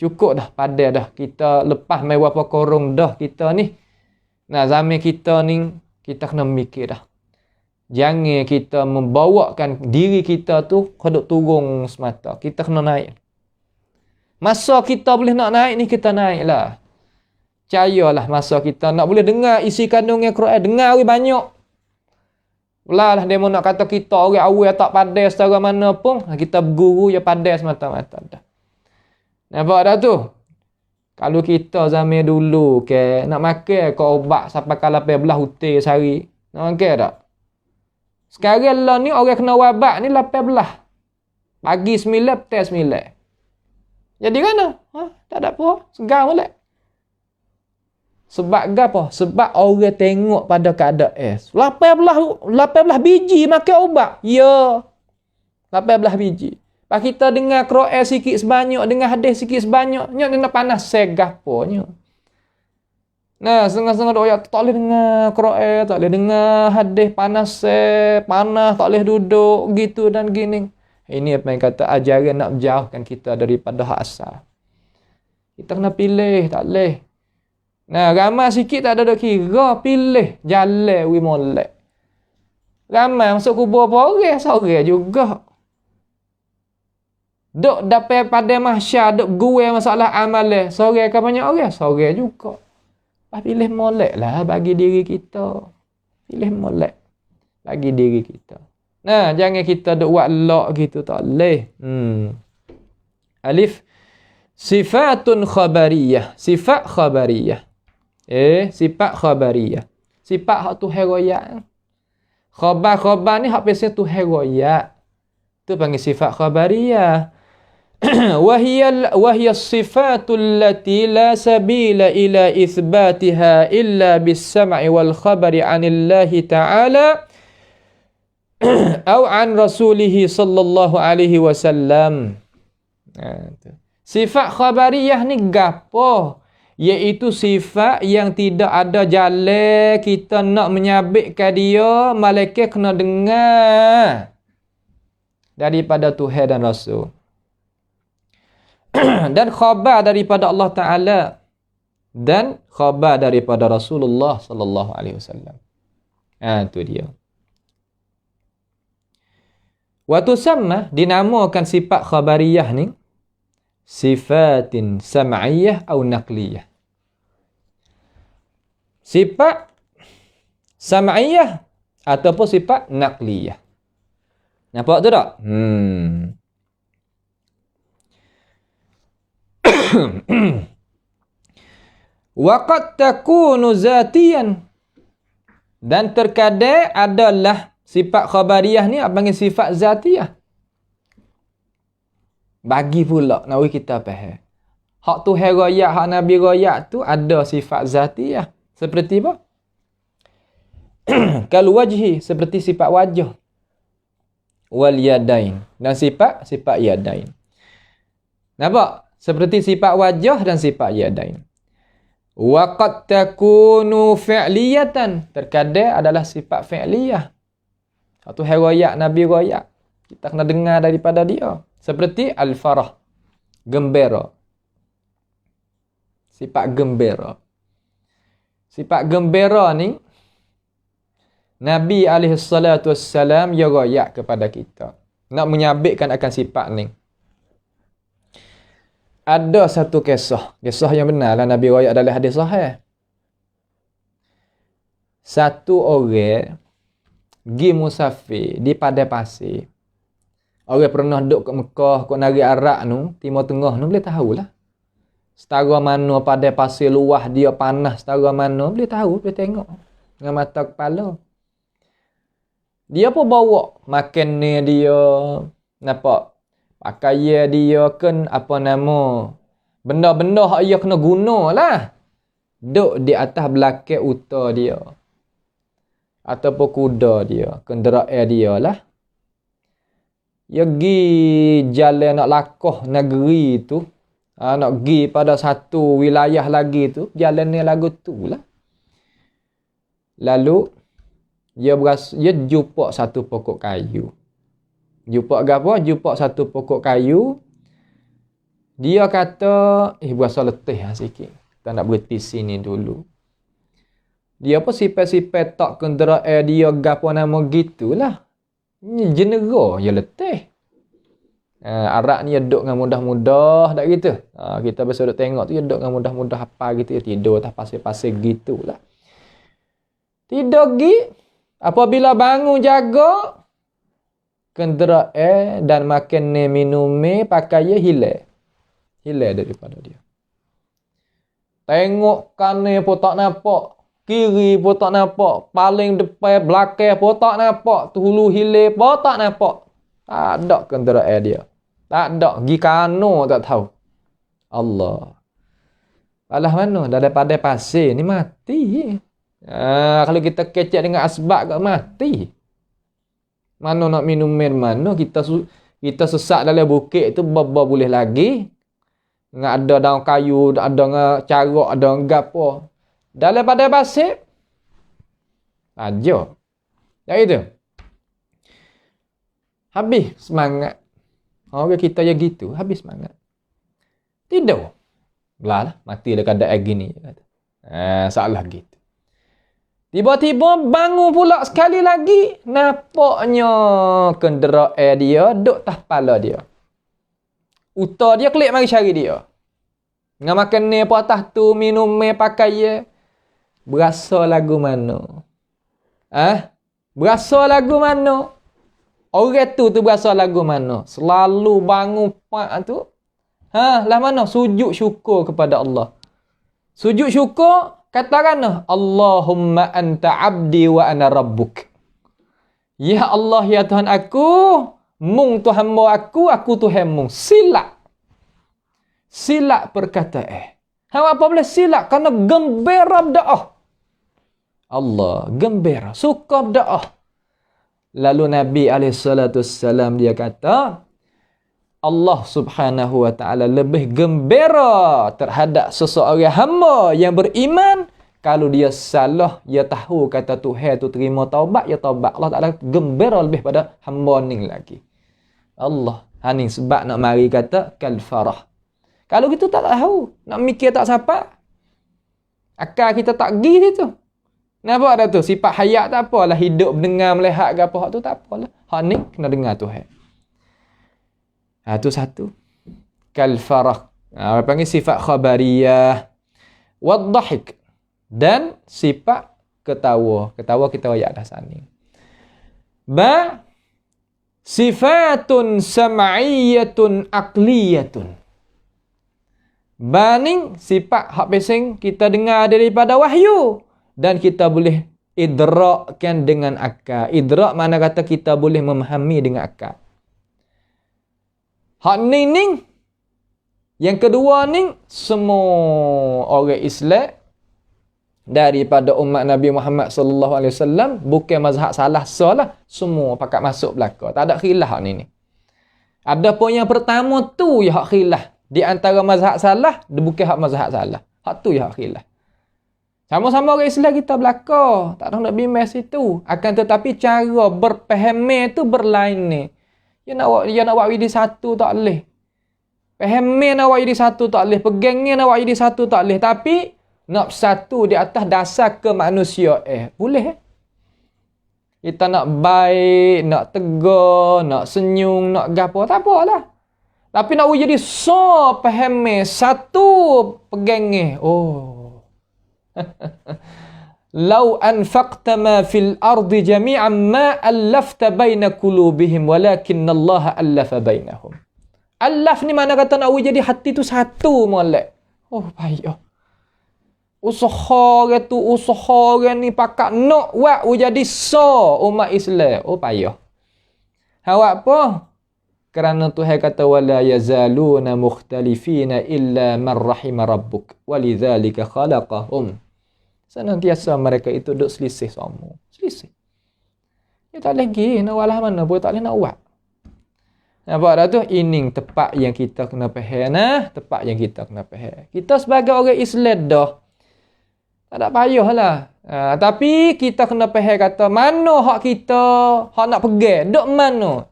Cukup dah, padai dah. Kita lepas mai berapa korong dah kita ni. Nah, zaman kita ni kita kena mikir dah. Jangan kita membawakan diri kita tu keduk turun semata. Kita kena naik. Masa kita boleh nak naik ni kita naiklah. Percayalah masa kita nak boleh dengar isi kandungnya Quran, dengar banyak. Ulah dia nak kata kita orang awal tak pandai secara mana pun, kita berguru ya pandai semata-mata dah. Nampak dah tu? Kalau kita zaman dulu ke nak makan ke ubat sampai ke 18 hutir sehari, nak makan tak? Sekarang lah ni orang kena wabak ni 18. Pagi 9, petang 9. Jadi mana? Tak ada apa, segar molek. Sebab apa? Sebab orang tengok pada keadaan. 18 biji makan ubat. Ya. 18 biji. Pak kita dengar Quran sikit sebanyak, dengar hadis sikit sebanyak, nya kena panas segaponya. Nah, setengah-setengah doa tak boleh dengar Quran, tak boleh dengar hadis panas tak boleh duduk gitu dan gini. Ini apa yang kata ajaran nak menjauhkan kita daripada hak asal. Kita kena pilih, tak boleh. Nah, ramai sikit tak ada kira, pilih jalan wi molek. Ramai masuk kubur apa orang, seorang juga. Duk dapat pada mahsyar, duk gue masalah amal, seorang ke banyak orang, seorang juga. Pilih molek lah bagi diri kita. Pilih molek bagi diri kita. Nah, jangan kita duk buat lock gitu, tak boleh. Alif sifatun khabariyah, sifat khabariyah. Sifat khabariyah. Sifat hak tu heroyak. Khabar ni hak biasa Tuhan royak. Tu panggil sifat khabariyah. وهي الصفات التي لا سبيل إلى إثباتها إلا بالسمع والخبر عن الله تعالى أو عن رسوله صلى الله عليه وسلم. Sifat khabariyah ni gapo? Iaitu sifat yang tidak ada jalan kita nak menyabitkan dia, malaikat kena dengar daripada Tuhan dan Rasul. Dan khabar daripada Allah Ta'ala dan khabar daripada Rasulullah sallallahu alaihi wasallam. Itu dia. Wa tusamma, dinamakan sifat khabariyah ni sifatin sam'iyah atau naqliyah. Sifat sam'iyah ataupun sifat naqliyah. Nampak tu tak? Waqad takunu zatiyan, dan terkadang adalah sifat khabariyah ni apa panggil sifat zatiyah. Bagi pula nak kita faham. Hak Tuhan royak, hak Nabi royak tu ada sifat zatiyah. Seperti apa? Kal wajhi, seperti sifat wajah. Wal yadain, dan sifat yadain. Nampak? Seperti sifat wajah dan sifat yadain. Wa qad takunu fi'liyatan, terkadang adalah sifat fi'liyah. Satu royak, Nabi royak, kita kena dengar daripada dia. Seperti al-farah, gembira. Sifat gembira. Sifat gembira ni Nabi SAW dia royak kepada kita. Nak menyabitkan akan sifat ni. Ada satu kisah yang benar lah Nabi royak dalam hadis sahih. Satu orang pergi musafir di padang pasir. Orang pernah duduk kat Mekah, kat negeri Arab tu, Timur Tengah tu, boleh tahulah. Setara mana padang pasir luah dia panas, setara mana boleh tahu, boleh tengok dengan mata kepala. Dia pun bawa makan ni dia, nampak? Pakaian dia kan apa nama, benda-benda hak dia kena guna lah. Duk di atas belakang unta dia ataupun kuda dia, kenderaan dia lah. Dia pergi jalan nak lakoh negeri tu, nak pergi pada satu wilayah lagi tu, jalan ni lagu tu lah. Lalu dia jumpa satu pokok kayu. Jumpa apa? Jumpa satu pokok kayu. Dia kata, berasa letih sikit. Kita nak berhenti sini dulu. Dia pun sifat-sifat tak kenderaan dia gapo nama gitulah. Ni jenera je letih. Arak ni duduk dengan mudah-mudah, tak gitu. Kita biasa duduk tengok tu, dia duduk dengan mudah-mudah apa gitu, dia tidur atas pasir-pasir gitulah. Tidur gi, apabila bangun jaga, kenderaan dan makan ni minum ni pakaian hilang daripada dia. Tengok kanan pun tak nampak, kiri pun tak nampak, paling depan belakang pun tak nampak, tu hulu hilang pun tak nampak. Tak ada kenderaan dia. Tak ada, pergi kano tak tahu. Allah. Alah mana daripada pasir ni mati. Kalau kita kecek dengan asbab kat mati. Mana nak minum air mana, kita sesak dalam bukit tu boleh lagi. Dengan ada daun kayu, ada dengan carak, ada dengan gapo. Dalam pada pasir aja. Ya itu. Habis semangat. Orang kita ya gitu, habis semangat. Tidur. Belah lah, mati dekat keadaan gini. Salah gitu. Tiba-tiba bangun pula sekali lagi. Nampaknya kenderaan dia duduk atas kepala dia. Uta dia klik mari cari dia. Dengan makan ni apa atas tu, minum ni pakai. Berasa lagu mana? Berasa lagu mana? Orang tu berasa lagu mana? Selalu bangun pak tu. Lah mana? Sujud syukur kepada Allah. Sujud syukur, katakan Allahumma anta abdi wa ana rabbuk. Ya Allah, ya Tuhan aku, mung tu hamba aku Tuhan mung. Silap. Silap perkataan. Apa boleh silap? Kerana gembira berdoa. Allah, gembira, suka berdoa. Lalu Nabi SAW dia kata, Allah Subhanahu wa taala lebih gembira terhadap seseorang hamba yang beriman kalau dia salah, dia tahu kata Tuhan tu terima taubat, ya taubat. Allah Taala gembira lebih pada hamba ni lagi. Allah, ni sebab nak mari kata kal farah. Kalau kita tak tahu, nak mikir tak siapa, akal kita tak pergi situ. Nampak dah tu? Sifat hayat tak apalah, hidup dengar melihat ke apa, hak tu tak apalah. Hak ni kena dengar Tuhan. Tu satu. Kal farah. Panggil sifat khabariyah. Wadhahik. Dan sifat ketawa. Ketawa kita ayat dah sana. Sifatun sam'iyatun aqliyatun. Baning sifat hak pesing kita dengar daripada wahyu. Dan kita boleh idrakkan dengan akal. Idrak mana kata kita boleh memahami dengan akal. Hak ni. Yang kedua ni, semua orang Islam daripada umat Nabi Muhammad sallallahu alaihi wasallam bukan mazhab salah, semua pakat masuk belaka. Tak ada khilaf hak ni. Ada pun yang pertama tu ya hak khilaf. Di antara mazhab salah, dia bukan hak mazhab salah. Hak tu ya hak khilaf. Sama-sama orang Islam kita belaka. Tak nak bimbang situ. Akan tetapi cara berfaham tu berlain ni. Dia nak buat jadi satu tak boleh. Faham nak buat jadi satu tak boleh. Pegangnya nak buat jadi satu tak boleh. Tapi nak satu di atas dasar kemanusiaan. Boleh. Kita nak baik, nak tegar, nak senyum, nak gapo, tak apalah. Tapi nak jadi faham satu pegangnya. Oh. Lau anfaqta ma fil ardi jami'an ma allafta baina qulubihim walakinna Allah allafa bainahum. Allaf ni mana kata nak jadi hati tu satu molek. Oh payah. Usaha ni pakat nak buat jadi umat Islam. Oh payah. Awak apa? Kerana Tuhan kata wala yazaluna mukhtalifina illa man rahima rabbuk walidzalika khalaqahum. Senantiasa mereka itu duk selisih sama. Selisih. Dia tak lagi nak walah mana pun tak boleh nak buat. Nampak dah tu? Ini tepat yang kita kena faham nah. Tepat yang kita kena faham. Kita sebagai orang Islam dah. Tak ada payah lah. Tapi kita kena faham kata mana hak kita, hak nak pegang. Duk mana?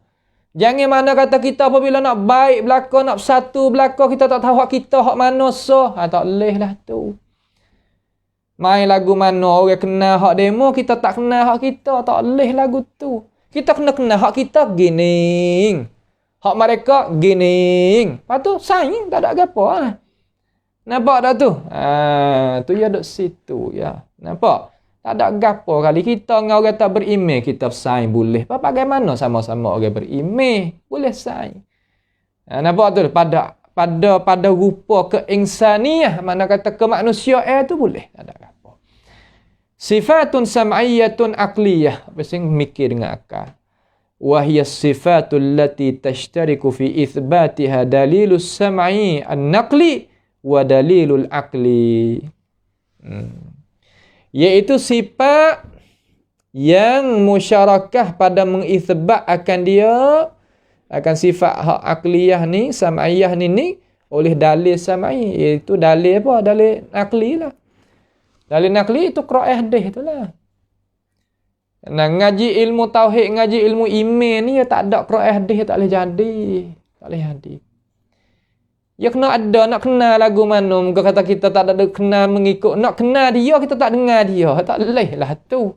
Jangan mana kata kita apabila nak baik belaka, nak bersatu belaka, kita tak tahu hak kita, hak mana so. Tak boleh lah tu. Main lagu mana orang kenal hak demo, kita tak kenal hak kita. Tak boleh lagu tu. Kita kena kenal hak kita gini. Hak mereka gini. Lepas tu saing tak ada apa lah. Nampak tak tu? Tu ya duduk situ ya. Nampak? Tak ada gapo kali kita dengan orang tak beriman kita bersaing boleh. Bagaimana sama-sama orang beriman boleh saing. Nampak tu pada rupa keinsaniah mana kata kemanusiaan tu boleh. Tak ada gapo. Sifatun sam'iyatun aqliyah. Pasal mikir dengan akal. Wa hiya sifatul lati tashtariku fi itsbatiha dalilus sam'i an-naqli wa dalilul aqli. Iaitu sifat yang musyarakah pada mengisbat akan dia, akan sifat hak akliyah ni, sam'iyah ni oleh dalil sam'i, iaitu dalil apa? Dalil nakli lah. Dalil nakli itu Quran hadis itulah. Nah, ngaji ilmu tauhid, ngaji ilmu iman ni ya tak ada Quran hadis tak boleh jadi. Tak boleh jadi. Ya kena ada, nak kenal lagu mana. Muka kata kita tak ada kenal mengikut. Nak kenal dia, kita tak dengar dia. Tak boleh lah tu.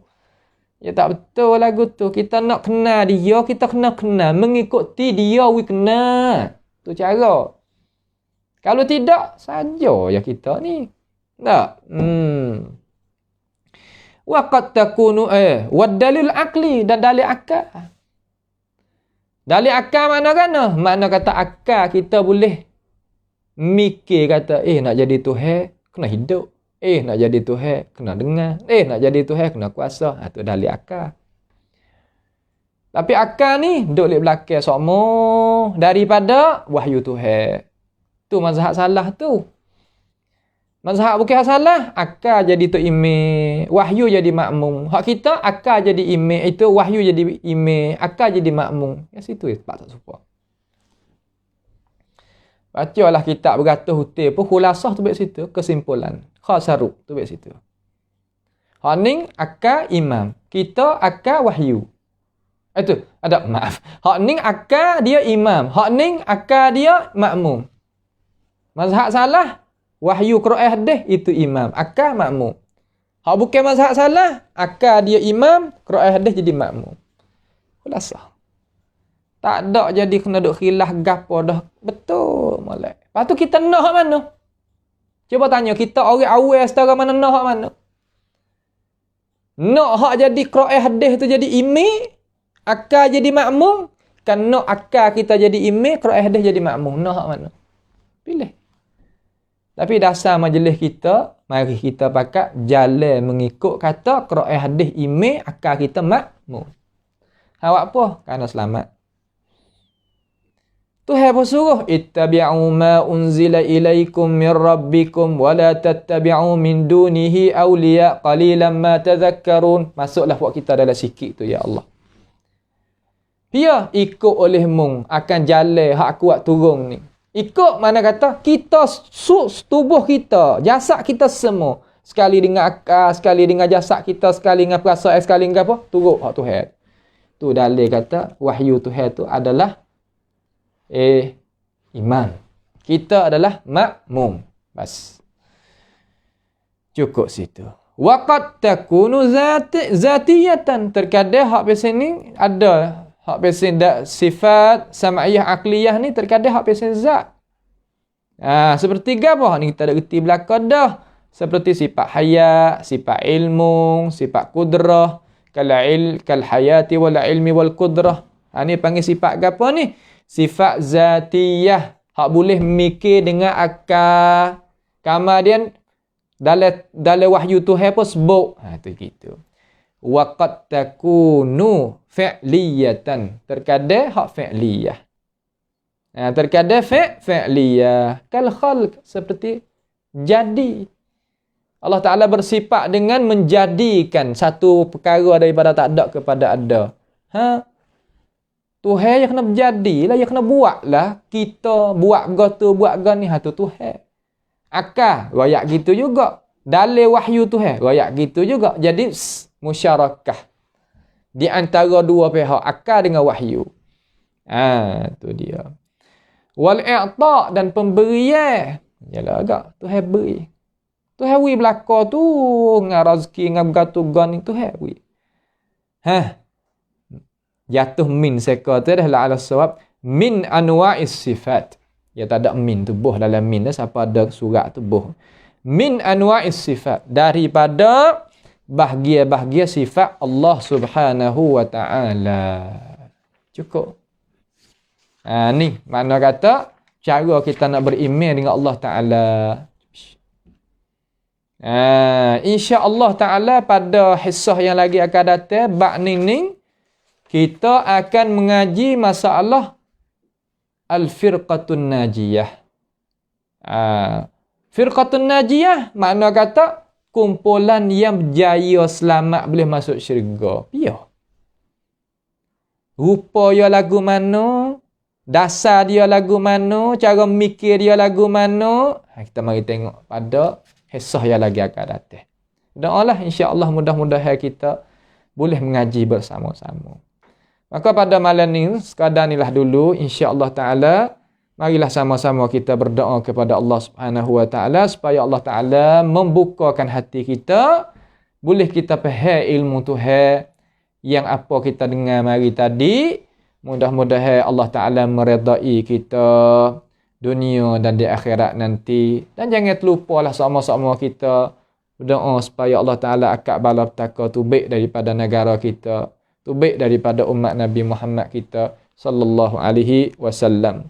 Ya tak betul lagu tu. Kita nak kenal dia, kita kena kenal. Mengikuti dia, we kenal. Tu cara. Kalau tidak, saja ya kita ni. Tak? Waqad takunu wad dalil aqli, dan dalil akal. Dalil akal mana kan? Makna kata akal kita boleh mikir kata, nak jadi Tuhan, kena hidup. Nak jadi Tuhan, kena dengar. Nak jadi Tuhan, kena kuasa. Itu dalil akal. Tapi akal ni duduk di belakang semua daripada wahyu Tuhan. Tu mazhab salah tu. Mazhab bukan salah, akal jadi tu imam, wahyu jadi makmum. Hak kita akal jadi imam, itu wahyu jadi imam, akal jadi makmum. Kat situ tak serupa. Bacalah kitab beratus hutang pun khulasah tu baik situ, kesimpulan. Khasaruk tu baik situ. Hak ni akal imam, kita akal wahyu. Itu ada maaf. Hak ni akal dia imam, hak ni akal dia makmum. Mazhab salah, wahyu Quran hadis itu imam, akal makmum. Hak bukan mazhab salah, akal dia imam, Quran hadis jadi makmum. Khulasah. Tak ada jadi kena duk khilaf gapo dah. Betul molek. Lepas tu kita nak hak mana? Cuba tanya kita orang awal setara mana nak hak mana? Nak hak jadi Quran hadis tu jadi imam, akal jadi makmum, kan nak akal kita jadi imam, Quran hadis jadi makmum. Nak hak mana? Pilih. Tapi dasar majlis kita, mari kita pakat jalan mengikut kata Quran hadis imam, akal kita makmum. Awak apa? Kerana selamat. Tuhan pun suruh ittabi'u ma unzila ilaikum min rabbikum wa la tattabi'u min dunihi awliya qalilan ma tadhakkarun. Masuklah buat kita dalam sikit tu ya Allah. Dia ikut oleh mung akan jalan hak kuat turun ni. Ikut mana kata kita tubuh kita, jasad kita semua. Sekali dengan akal, sekali dengan jasad kita, sekali dengan perasaan, sekali dengan apa? Turut hak Tuhan. Tu dalil kata wahyu Tuhan tu adalah iman. Kita adalah makmum. Bas. Cukup situ. Waqad takunu zatiyatan. Terkadang hak biasa ni ada hak biasa sifat sam'iyah akliyah ni terkadang hak biasa zat. Seperti apa ni kita dah reti belakang dah. Seperti sifat hayat, sifat ilmu, sifat kudrah, kal hayati wal ilmi wal kudrah. Ni panggil sifat apa ni? Sifat zatiyah. Hak boleh mikir dengan akal. Kemudian dalam wahyu Tuhan pun sebut. Tu gitu. Waqad takunu fi'liyatan. Terkadang hak fi'liyah. Terkadang fi'liyah. Kal khalq. Seperti jadi. Allah Ta'ala bersifat dengan menjadikan satu perkara daripada tak ada kepada ada. Tuhan yang kena berjadilah, yang kena buatlah. Kita buat tu, buat ni, tu Tuhan. Akal, rakyat gitu juga. Dalil wahyu Tuhan, rakyat gitu juga. Jadi, musyarakah. Di antara dua pihak, akal dengan wahyu. Tu dia. Wal-i'ta' dan pemberian. Yalah agak, Tuhan beri. Tuhan beri belakang tu, dengan rezeki, dengan bergatu-gan ni, Tuhan beri. Jatuh min seka tu adalah ala sawab min anwa'is sifat. Ya tak ada min tu buh dalam min dah siapa ada surat tu buh. Min anwa'is sifat daripada bahagia-bahagia sifat Allah Subhanahu wa taala. Cukup. Ni makna kata cara kita nak beriman dengan Allah Taala. Insya-Allah Taala pada hisah yang lagi akan datang bab ni kita akan mengaji masalah Al-Firqatun Najiyah. Firqatun Najiyah makna kata kumpulan yang berjaya selamat boleh masuk syurga. Ya. Rupa dia lagu mana, dasar dia lagu mana, cara mikir dia lagu mana. Kita mari tengok pada hisah yang lagi akan datang. Doalah insya-Allah mudah-mudahan kita boleh mengaji bersama-sama. Maka pada malam ni, sekadar inilah dulu, insya-Allah Ta'ala, marilah sama-sama kita berdoa kepada Allah Subhanahu Wa Ta'ala, supaya Allah Ta'ala membukakan hati kita, boleh kita faham ilmu Tuhan, yang apa kita dengar mari tadi, mudah-mudahan Allah Ta'ala meredai kita, dunia dan di akhirat nanti. Dan jangan terlupalah sama-sama kita berdoa supaya Allah Ta'ala akad bala petaka tu baik daripada negara kita, tu baik daripada umat Nabi Muhammad kita sallallahu alaihi wasallam.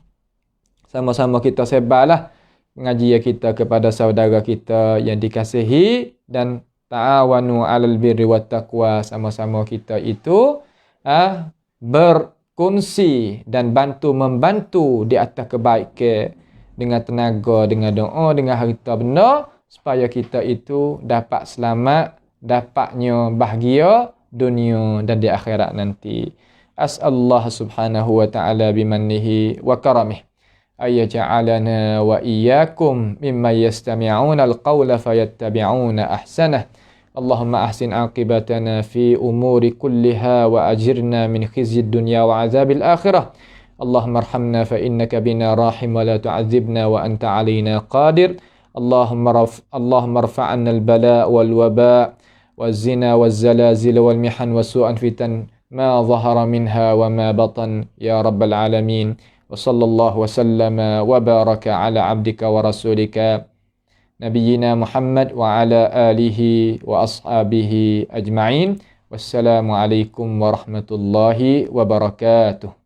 Sama-sama kita sebarlah pengajian kita kepada saudara kita yang dikasihi dan ta'awanu 'alal birri wat taqwa. Sama-sama kita itu berkongsi dan membantu di atas kebaikan dengan tenaga, dengan doa, dengan harta benda supaya kita itu dapat selamat, dapatnya bahagia dunia dan di akhirat nanti. As'alullah subhanahu wa ta'ala bimannihi wa karamih ayyaj'alana wa iyyakum mimman yastami'una al-qawla fayattabi'una ahsanah. Allahumma ahsin aqibatana fi umuri kulliha wa ajirna min khizyid dunya wa azabil akhirah. Allahumma arhamna fa innaka bina rahim wa la tu'adzibna wa anta alina qadir. Allahumma rfa'anna al-bala' wal waba' wal zina wal zalazil wal mihan wa su'an fitan ma zahara minha wa ma batan ya rabbal alamin. Wa sallallahu wa sallama wa baraka ala abdika wa rasulika nabiyyina Muhammad wa ala alihi wa ashabihi ajma'in. Wassalamu alaikum warahmatullahi wabarakatuh.